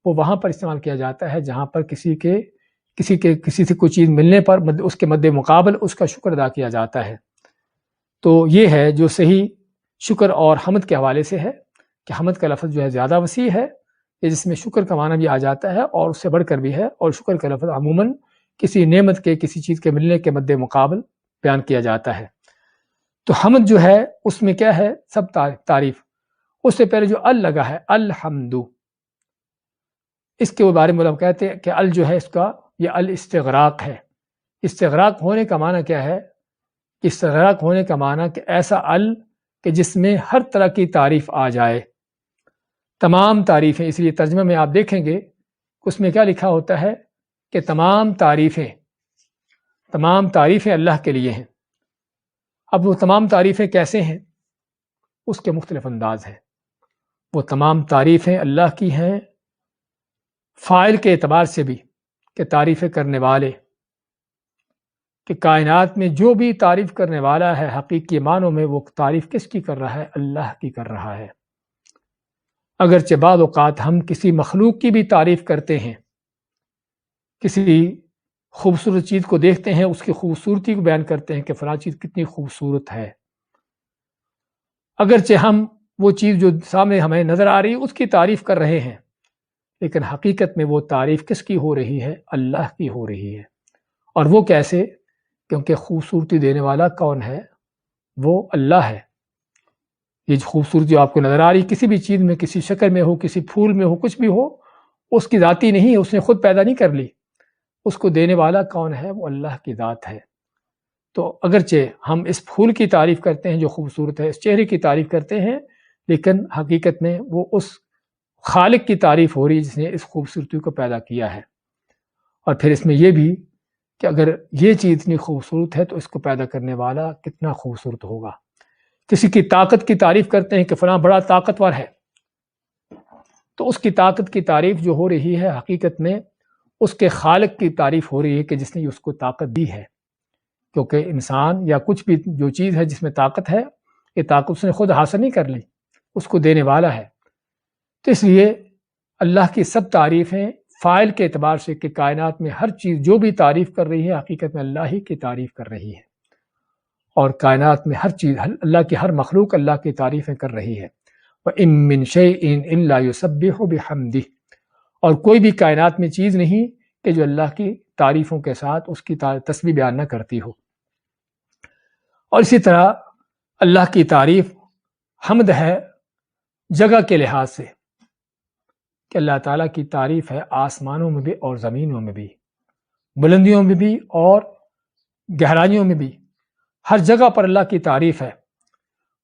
وہ وہاں پر استعمال کیا جاتا ہے جہاں پر کسی سے کوئی چیز ملنے پر اس کے مد مقابل اس کا شکر ادا کیا جاتا ہے۔ تو یہ ہے جو صحیح شکر اور حمد کے حوالے سے ہے کہ حمد کا لفظ جو ہے زیادہ وسیع ہے، جس میں شکر کا معنی بھی آ جاتا ہے اور اس سے بڑھ کر بھی ہے، اور شکر کا لفظ عموماً کسی نعمت کے، کسی چیز کے ملنے کے مد مقابل بیان کیا جاتا ہے۔ تو حمد جو ہے اس میں کیا ہے؟ سب تعریف۔ اس سے پہلے جو ال لگا ہے الحمد، اس کے بارے میں ہم کہتے ہیں کہ ال جو ہے اس کا یہ الاستغراق ہے۔ استغراق ہونے کا معنی کیا ہے؟ استغراق ہونے کا معنی کہ ایسا ال کہ جس میں ہر طرح کی تعریف آ جائے، تمام تعریفیں۔ اس لیے ترجمہ میں آپ دیکھیں گے اس میں کیا لکھا ہوتا ہے کہ تمام تعریفیں اللہ کے لیے ہیں۔ اب وہ تمام تعریفیں کیسے ہیں؟ اس کے مختلف انداز ہیں۔ وہ تمام تعریفیں اللہ کی ہیں فاعل کے اعتبار سے بھی، کہ تعریفیں کرنے والے، کہ کائنات میں جو بھی تعریف کرنے والا ہے حقیقی معنوں میں وہ تعریف کس کی کر رہا ہے؟ اللہ کی کر رہا ہے۔ اگرچہ بعض اوقات ہم کسی مخلوق کی بھی تعریف کرتے ہیں، کسی خوبصورت چیز کو دیکھتے ہیں، اس کی خوبصورتی کو بیان کرتے ہیں کہ فلاں چیز کتنی خوبصورت ہے، اگرچہ ہم وہ چیز جو سامنے ہمیں نظر آ رہی ہے اس کی تعریف کر رہے ہیں، لیکن حقیقت میں وہ تعریف کس کی ہو رہی ہے؟ اللہ کی ہو رہی ہے۔ اور وہ کیسے؟ کیونکہ خوبصورتی دینے والا کون ہے؟ وہ اللہ ہے۔ یہ خوبصورتی جو آپ کو نظر آ رہی کسی بھی چیز میں، کسی شکل میں ہو، کسی پھول میں ہو، کچھ بھی ہو، اس کی ذاتی نہیں ہے، اس نے خود پیدا نہیں کر لی، اس کو دینے والا کون ہے؟ وہ اللہ کی ذات ہے۔ تو اگرچہ ہم اس پھول کی تعریف کرتے ہیں جو خوبصورت ہے، اس چہرے کی تعریف کرتے ہیں، لیکن حقیقت میں وہ اس خالق کی تعریف ہو رہی ہے جس نے اس خوبصورتی کو پیدا کیا ہے۔ اور پھر اس میں یہ بھی کہ اگر یہ چیز اتنی خوبصورت ہے تو اس کو پیدا کرنے والا کتنا خوبصورت ہوگا۔ کسی کی طاقت کی تعریف کرتے ہیں کہ فلاں بڑا طاقتور ہے، تو اس کی طاقت کی تعریف جو ہو رہی ہے حقیقت میں اس کے خالق کی تعریف ہو رہی ہے کہ جس نے اس کو طاقت دی ہے، کیونکہ انسان یا کچھ بھی جو چیز ہے جس میں طاقت ہے، یہ طاقت اس نے خود حاصل نہیں کر لی، اس کو دینے والا ہے۔ تو اس لیے اللہ کی سب تعریفیں فاعل کے اعتبار سے کہ کائنات میں ہر چیز جو بھی تعریف کر رہی ہے حقیقت میں اللہ ہی کی تعریف کر رہی ہے، اور کائنات میں ہر چیز، اللہ کی ہر مخلوق اللہ کی تعریفیں کر رہی ہے۔ وَإِن مِّن شَيْءٍ إِلَّا يُسَبِّحُ بِحَمْدِهِ، اور کوئی بھی کائنات میں چیز نہیں کہ جو اللہ کی تعریفوں کے ساتھ اس کی تسبیح بیان نہ کرتی ہو۔ اور اسی طرح اللہ کی تعریف حمد ہے جگہ کے لحاظ سے، کہ اللہ تعالیٰ کی تعریف ہے آسمانوں میں بھی اور زمینوں میں بھی، بلندیوں میں بھی اور گہرائیوں میں بھی، ہر جگہ پر اللہ کی تعریف ہے۔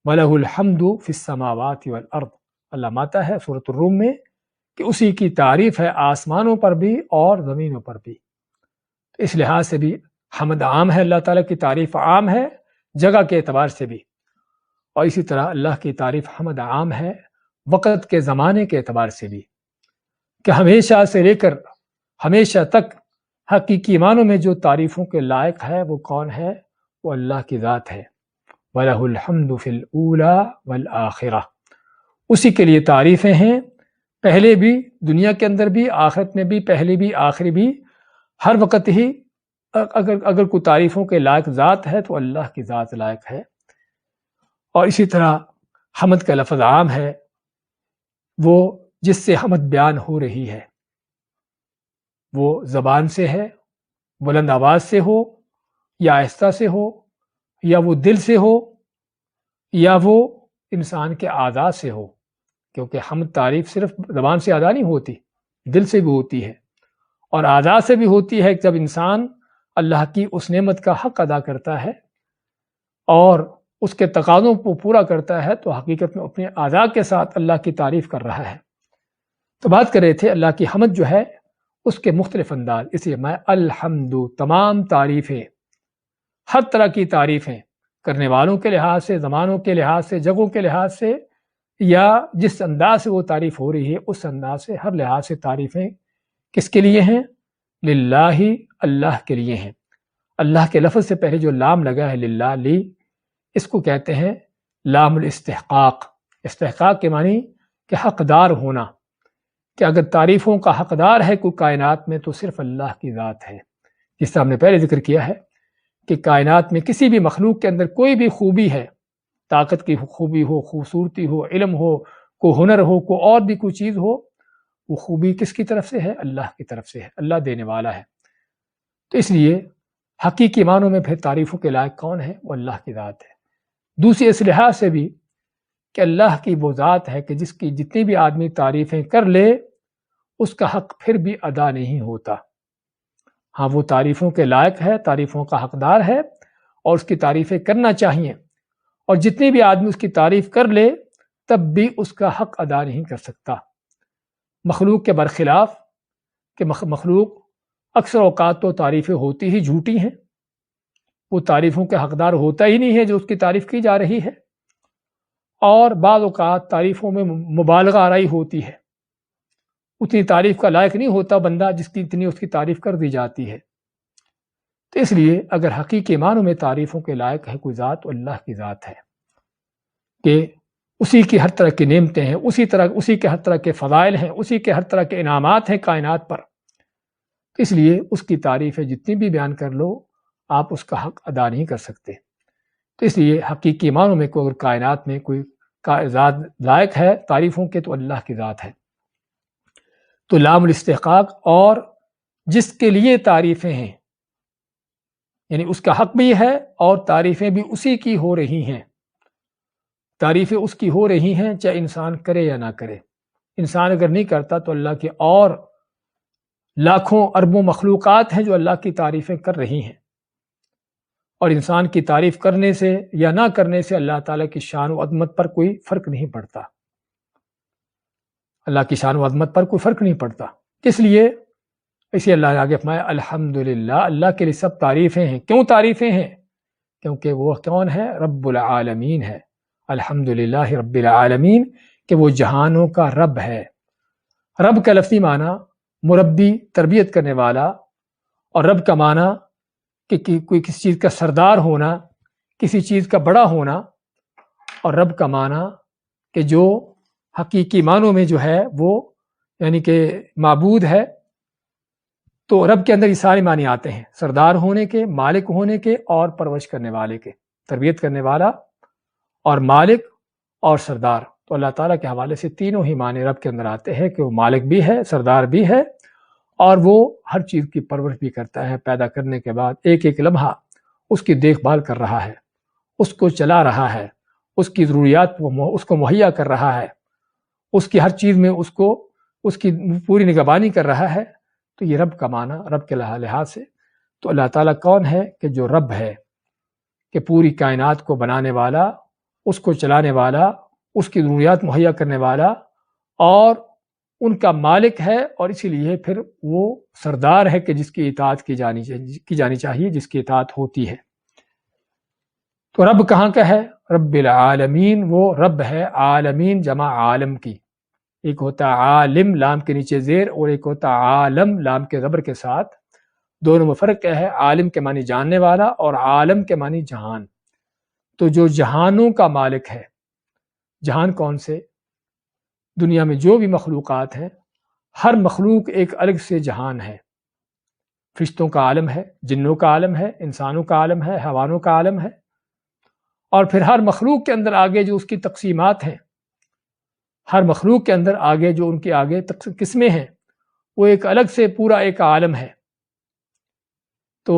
وَلَهُ الْحَمْدُ فِي السَّمَاوَاتِ وَالْأَرْضِ، اللہ ماتا ہے سورۃ الروم میں کہ اسی کی تعریف ہے آسمانوں پر بھی اور زمینوں پر بھی۔ اس لحاظ سے بھی حمد عام ہے، اللہ تعالیٰ کی تعریف عام ہے جگہ کے اعتبار سے بھی، اور اسی طرح اللہ کی تعریف حمد عام ہے وقت کے زمانے کے اعتبار سے بھی، کہ ہمیشہ سے لے کر ہمیشہ تک حقیقی معنوں میں جو تعریفوں کے لائق ہے وہ کون ہے؟ وہ اللہ کی ذات ہے۔ وَلَهُ الْحَمْدُ فِي الْأُولَى وَالْآخِرَةِ، اسی کے لیے تعریفیں ہیں پہلے بھی، دنیا کے اندر بھی، آخرت میں بھی، پہلے بھی، آخری بھی، ہر وقت ہی اگر کوئی تعریفوں کے لائق ذات ہے تو اللہ کی ذات لائق ہے۔ اور اسی طرح حمد کا لفظ عام ہے، وہ جس سے حمد بیان ہو رہی ہے، وہ زبان سے ہے، بلند آواز سے ہو یا آہستہ سے ہو، یا وہ دل سے ہو یا وہ انسان کے اعضاء سے ہو، کیونکہ حمد تعریف صرف زبان سے ادا نہیں ہوتی، دل سے بھی ہوتی ہے اور اعضاء سے بھی ہوتی ہے۔ جب انسان اللہ کی اس نعمت کا حق ادا کرتا ہے اور اس کے تقاضوں کو پورا کرتا ہے تو حقیقت میں اپنے اعضاء کے ساتھ اللہ کی تعریف کر رہا ہے۔ تو بات کر رہے تھے اللہ کی حمد جو ہے اس کے مختلف انداز، اسے میں الحمد، تمام تعریفیں، ہر طرح کی تعریفیں کرنے والوں کے لحاظ سے، زمانوں کے لحاظ سے، جگہوں کے لحاظ سے، یا جس انداز سے وہ تعریف ہو رہی ہے اس انداز سے، ہر لحاظ سے تعریفیں کس کے لیے ہیں؟ للہ، اللہ کے لیے ہیں۔ اللہ کے لفظ سے پہلے جو لام لگا ہے للہ، لی، اس کو کہتے ہیں لام الاستحقاق۔ استحقاق کے معنی کہ حقدار ہونا، کہ اگر تعریفوں کا حقدار ہے کوئی کائنات میں تو صرف اللہ کی ذات ہے۔ جس طرح ہم نے پہلے ذکر کیا ہے کہ کائنات میں کسی بھی مخلوق کے اندر کوئی بھی خوبی ہے، طاقت کی خوبی ہو، خوبصورتی ہو، علم ہو، کوئی ہنر ہو، کوئی اور بھی کوئی چیز ہو، وہ خوبی کس کی طرف سے ہے؟ اللہ کی طرف سے ہے، اللہ دینے والا ہے۔ تو اس لیے حقیقی معنوں میں پھر تعریفوں کے لائق کون ہے؟ وہ اللہ کی ذات ہے۔ دوسری اس لحاظ سے بھی کہ اللہ کی وہ ذات ہے کہ جس کی جتنی بھی آدمی تعریفیں کر لے اس کا حق پھر بھی ادا نہیں ہوتا۔ ہاں، وہ تعریفوں کے لائق ہے، تعریفوں کا حقدار ہے اور اس کی تعریفیں کرنا چاہیے، اور جتنی بھی آدمی اس کی تعریف کر لے تب بھی اس کا حق ادا نہیں کر سکتا۔ مخلوق کے برخلاف کہ مخلوق اکثر اوقات تو تعریفیں ہوتی ہی جھوٹی ہیں، وہ تعریفوں کے حقدار ہوتا ہی نہیں ہے جو اس کی تعریف کی جا رہی ہے، اور بعض اوقات تعریفوں میں مبالغہ آرائی ہوتی ہے، اتنی تعریف کا لائق نہیں ہوتا بندہ جس کی اتنی اس کی تعریف کر دی جاتی ہے۔ تو اس لیے اگر حقیقی معنوں میں تعریفوں کے لائق ہے کوئی ذات تو اللہ کی ذات ہے کہ اسی کی ہر طرح کی نعمتیں ہیں، اسی کے ہر طرح کے فضائل ہیں، اسی کے ہر طرح کے انعامات ہیں کائنات پر. اس لیے اس کی تعریفیں جتنی بھی بیان کر لو آپ اس کا حق ادا نہیں کر سکتے. تو اس لیے حقیقی معنوں میں کوئی اگر کائنات میں کوئی ذات لائق ہے تعریفوں کے تو اللہ کی ذات ہے. تو لام الاستحقاق اور جس کے لیے تعریفیں ہیں یعنی اس کا حق بھی ہے اور تعریفیں بھی اسی کی ہو رہی ہیں. تعریفیں اس کی ہو رہی ہیں چاہے انسان کرے یا نہ کرے. انسان اگر نہیں کرتا تو اللہ کے اور لاکھوں اربوں مخلوقات ہیں جو اللہ کی تعریفیں کر رہی ہیں، اور انسان کی تعریف کرنے سے یا نہ کرنے سے اللہ تعالیٰ کی شان و عظمت پر کوئی فرق نہیں پڑتا. اللہ کی شان و عظمت پر کوئی فرق نہیں پڑتا. کس لیے؟ اسی اللہ نے آگے فرمایا الحمدللہ، اللہ کے لیے سب تعریفیں ہیں. کیوں تعریفیں ہیں؟ کیونکہ وہ کون ہے؟ رب العالمین ہے. الحمدللہ رب العالمین کہ وہ جہانوں کا رب ہے. رب کا لفظی معنی مربی، تربیت کرنے والا، اور رب کا معنی کہ کوئی کسی چیز کا سردار ہونا، کسی چیز کا بڑا ہونا، اور رب کا معنی کہ جو حقیقی معنوں میں جو ہے وہ یعنی کہ معبود ہے. تو رب کے اندر یہ سارے معنی آتے ہیں، سردار ہونے کے، مالک ہونے کے، اور پرورش کرنے والے کے. تربیت کرنے والا اور مالک اور سردار. تو اللہ تعالیٰ کے حوالے سے تینوں ہی معنی رب کے اندر آتے ہیں کہ وہ مالک بھی ہے، سردار بھی ہے، اور وہ ہر چیز کی پرورش بھی کرتا ہے. پیدا کرنے کے بعد ایک ایک لمحہ اس کی دیکھ بھال کر رہا ہے، اس کو چلا رہا ہے، اس کی ضروریات اس کو مہیا کر رہا ہے، اس کی ہر چیز میں اس کی پوری نگہبانی کر رہا ہے. تو یہ رب کا معنی رب کے لحاظ سے. تو اللہ تعالیٰ کون ہے؟ کہ جو رب ہے، کہ پوری کائنات کو بنانے والا، اس کو چلانے والا، اس کی ضروریات مہیا کرنے والا، اور ان کا مالک ہے. اور اسی لیے پھر وہ سردار ہے کہ جس کی اطاعت کی جانی چاہیے، جس کی اطاعت ہوتی ہے. تو رب کہاں کا ہے؟ رب العالمین. وہ رب ہے عالمین جمع عالم کی. ایک ہوتا عالم لام کے نیچے زیر، اور ایک ہوتا عالم لام کے زبر کے ساتھ. دونوں میں فرق کیا ہے؟ عالم کے معنی جاننے والا اور عالم کے معنی جہان. تو جو جہانوں کا مالک ہے، جہان کون سے؟ دنیا میں جو بھی مخلوقات ہیں، ہر مخلوق ایک الگ سے جہان ہے. فرشتوں کا عالم ہے، جنوں کا عالم ہے، انسانوں کا عالم ہے، حیوانوں کا عالم ہے. اور پھر ہر مخلوق کے اندر آگے جو اس کی تقسیمات ہیں، ہر مخلوق کے اندر آگے جو ان کی آگے قسمیں ہیں، وہ ایک الگ سے پورا ایک عالم ہے. تو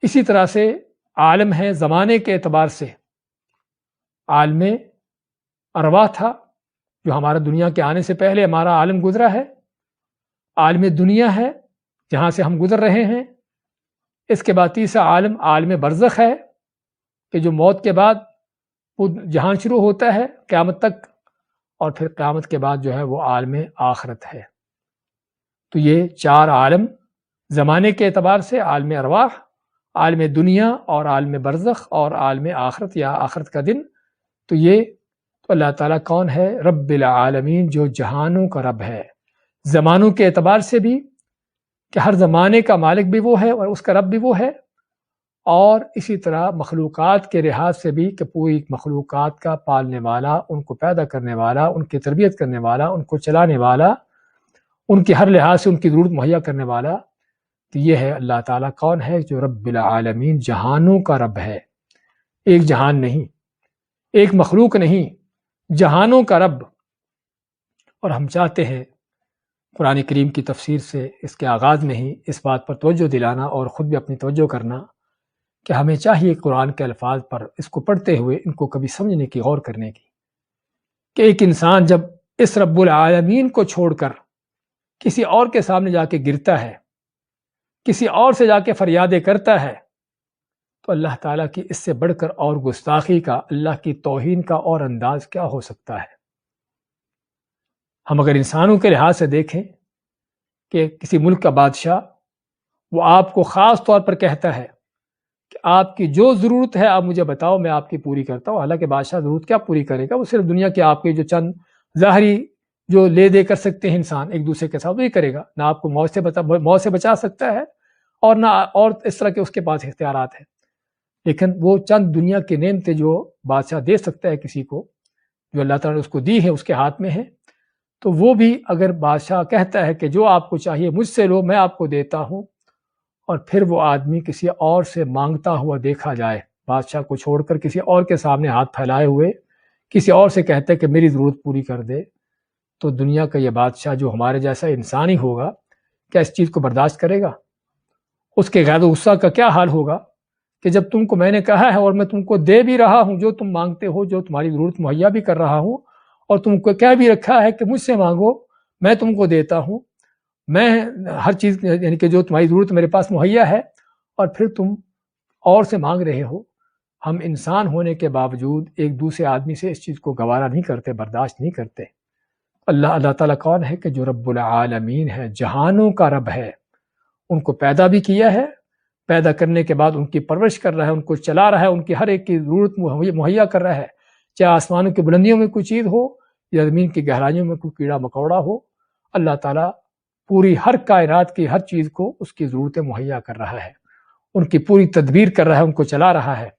اسی طرح سے عالم ہے زمانے کے اعتبار سے. عالم ارواح تھا جو ہمارا دنیا کے آنے سے پہلے ہمارا عالم گزرا ہے. عالم دنیا ہے جہاں سے ہم گزر رہے ہیں. اس کے بعد تیسرا عالم عالم برزخ ہے کہ جو موت کے بعد وہ جہان شروع ہوتا ہے قیامت تک، اور پھر قیامت کے بعد جو ہے وہ عالم آخرت ہے. تو یہ چار عالم زمانے کے اعتبار سے، عالم ارواح، عالم دنیا اور عالم برزخ اور عالم آخرت یا آخرت کا دن. تو یہ تو اللہ تعالیٰ کون ہے؟ رب العالمین، جو جہانوں کا رب ہے. زمانوں کے اعتبار سے بھی کہ ہر زمانے کا مالک بھی وہ ہے اور اس کا رب بھی وہ ہے، اور اسی طرح مخلوقات کے لحاظ سے بھی کہ پوری مخلوقات کا پالنے والا، ان کو پیدا کرنے والا، ان کی تربیت کرنے والا، ان کو چلانے والا، ان کی ہر لحاظ سے ان کی ضرورت مہیا کرنے والا. تو یہ ہے اللہ تعالیٰ کون ہے؟ جو رب العالمین، جہانوں کا رب ہے. ایک جہان نہیں، ایک مخلوق نہیں، جہانوں کا رب. اور ہم چاہتے ہیں قرآن کریم کی تفسیر سے اس کے آغاز میں ہی اس بات پر توجہ دلانا اور خود بھی اپنی توجہ کرنا کہ ہمیں چاہیے قرآن کے الفاظ پر اس کو پڑھتے ہوئے ان کو کبھی سمجھنے کی، غور کرنے کی، کہ ایک انسان جب اس رب العالمین کو چھوڑ کر کسی اور کے سامنے جا کے گرتا ہے، کسی اور سے جا کے فریادیں کرتا ہے، تو اللہ تعالیٰ کی اس سے بڑھ کر اور گستاخی کا، اللہ کی توہین کا اور انداز کیا ہو سکتا ہے؟ ہم اگر انسانوں کے لحاظ سے دیکھیں کہ کسی ملک کا بادشاہ وہ آپ کو خاص طور پر کہتا ہے کہ آپ کی جو ضرورت ہے آپ مجھے بتاؤ، میں آپ کی پوری کرتا ہوں. حالانکہ بادشاہ ضرورت کیا پوری کرے گا؟ وہ صرف دنیا کے آپ کے جو چند ظاہری جو لے دے کر سکتے ہیں انسان ایک دوسرے کے ساتھ، وہی کرے گا. نہ آپ کو موت سے بچا سکتا ہے اور نہ اور اس طرح کے اس کے پاس اختیارات ہیں، لیکن وہ چند دنیا کے نعمتیں جو بادشاہ دے سکتا ہے کسی کو، جو اللہ تعالیٰ نے اس کو دی ہے، اس کے ہاتھ میں ہے، تو وہ بھی اگر بادشاہ کہتا ہے کہ جو آپ کو چاہیے مجھ سے لو، میں آپ کو دیتا ہوں، اور پھر وہ آدمی کسی اور سے مانگتا ہوا دیکھا جائے، بادشاہ کو چھوڑ کر کسی اور کے سامنے ہاتھ پھیلائے ہوئے کسی اور سے کہتے کہ میری ضرورت پوری کر دے، تو دنیا کا یہ بادشاہ جو ہمارے جیسا انسان ہی ہوگا، کیا اس چیز کو برداشت کرے گا؟ اس کے غیر غصہ کا کیا حال ہوگا کہ جب تم کو میں نے کہا ہے اور میں تم کو دے بھی رہا ہوں، جو تم مانگتے ہو، جو تمہاری ضرورت مہیا بھی کر رہا ہوں، اور تم کو کہہ بھی رکھا ہے کہ مجھ سے مانگو، میں تم کو دیتا ہوں، میں ہر چیز یعنی کہ جو تمہاری ضرورت میرے پاس مہیا ہے، اور پھر تم اور سے مانگ رہے ہو۔ ہم انسان ہونے کے باوجود ایک دوسرے آدمی سے اس چیز کو گوارا نہیں کرتے، برداشت نہیں کرتے۔ اللہ تعالیٰ کون ہے کہ جو رب العالمین ہے، جہانوں کا رب ہے، ان کو پیدا بھی کیا ہے، پیدا کرنے کے بعد ان کی پرورش کر رہا ہے، ان کو چلا رہا ہے، ان کی ہر ایک کی ضرورت مہیا کر رہا ہے، چاہے آسمانوں کی بلندیوں میں کوئی چیز ہو یا زمین کی گہرائیوں میں کوئی کیڑا مکوڑا ہو، اللہ تعالیٰ پوری ہر کائنات کی ہر چیز کو اس کی ضرورتیں مہیا کر رہا ہے، ان کی پوری تدبیر کر رہا ہے، ان کو چلا رہا ہے۔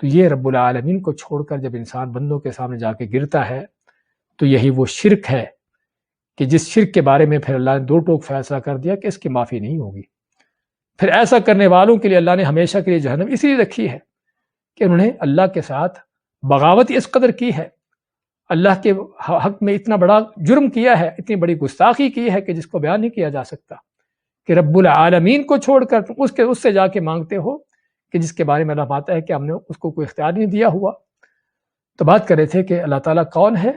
تو یہ رب العالمین کو چھوڑ کر جب انسان بندوں کے سامنے جا کے گرتا ہے تو یہی وہ شرک ہے کہ جس شرک کے بارے میں پھر اللہ نے دو ٹوک فیصلہ کر دیا کہ اس کی معافی نہیں ہوگی۔ پھر ایسا کرنے والوں کے لیے اللہ نے ہمیشہ کے لیے جہنم اس لیے رکھی ہے کہ انہوں نے اللہ کے ساتھ بغاوت اس قدر کی ہے، اللہ کے حق میں اتنا بڑا جرم کیا ہے، اتنی بڑی گستاخی کی ہے کہ جس کو بیان نہیں کیا جا سکتا، کہ رب العالمین کو چھوڑ کر تم اس سے جا کے مانگتے ہو کہ جس کے بارے میں اللہ پاتا ہے کہ ہم نے اس کو کوئی اختیار نہیں دیا ہوا۔ تو بات کر رہے تھے کہ اللہ تعالیٰ کون ہے،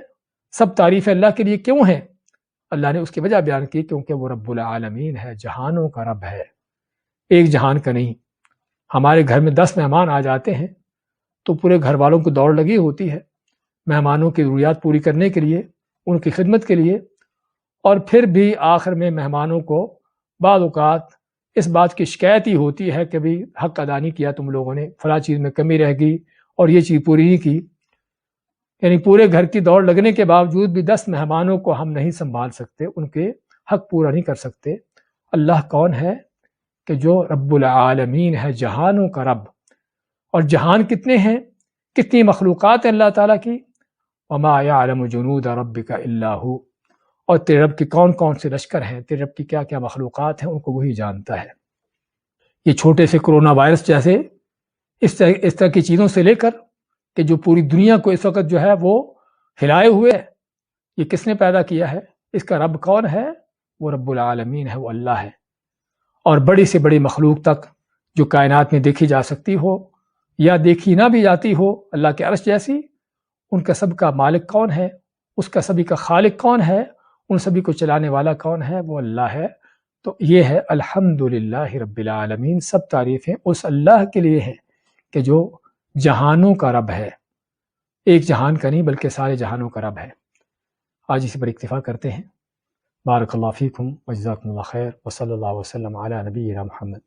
سب تعریف اللہ کے لیے کیوں ہیں؟ اللہ نے اس کی وجہ بیان کی کیونکہ وہ رب العالمین ہے، جہانوں کا رب ہے، ایک جہان کا نہیں۔ ہمارے گھر میں 10 مہمان آ جاتے ہیں تو پورے گھر والوں کو دوڑ لگی ہوتی ہے مہمانوں کی ضروریات پوری کرنے کے لیے، ان کی خدمت کے لیے، اور پھر بھی آخر میں مہمانوں کو بعض اوقات اس بات کی شکایت ہی ہوتی ہے کہ بھی حق ادا نہیں کیا تم لوگوں نے، فلاں چیز میں کمی رہ گئی اور یہ چیز پوری نہیں کی۔ یعنی پورے گھر کی دوڑ لگنے کے باوجود بھی 10 مہمانوں کو ہم نہیں سنبھال سکتے، ان کے حق پورا نہیں کر سکتے۔ اللہ کون ہے کہ جو رب العالمین ہے، جہانوں کا رب۔ اور جہان کتنے ہیں، کتنی مخلوقات ہیں اللہ تعالیٰ کی، وما یعلم جنود ربک الا ہو، اور تیرے رب کے کون کون سے لشکر ہیں، تیرے رب کی کیا کیا مخلوقات ہیں، ان کو وہی جانتا ہے۔ یہ چھوٹے سے کرونا وائرس جیسے اس طرح کی چیزوں سے لے کر کہ جو پوری دنیا کو اس وقت جو ہے وہ ہلائے ہوئے ہے، یہ کس نے پیدا کیا ہے، اس کا رب کون ہے؟ وہ رب العالمین ہے، وہ اللہ ہے۔ اور بڑی سے بڑی مخلوق تک جو کائنات میں دیکھی جا سکتی ہو یا دیکھی نہ بھی جاتی ہو، اللہ کے عرش جیسی، ان کا سب کا مالک کون ہے، اس کا سبھی کا خالق کون ہے، ان سبھی کو چلانے والا کون ہے؟ وہ اللہ ہے۔ تو یہ ہے الحمدللہ رب العالمین، سب تعریفیں اس اللہ کے لیے ہیں کہ جو جہانوں کا رب ہے، ایک جہان کا نہیں بلکہ سارے جہانوں کا رب ہے۔ آج اسی پر اکتفا کرتے ہیں۔ بارک اللہ فیکم وجزاکم اللہ خیر، وصلی اللہ وسلم علی نبینا محمد۔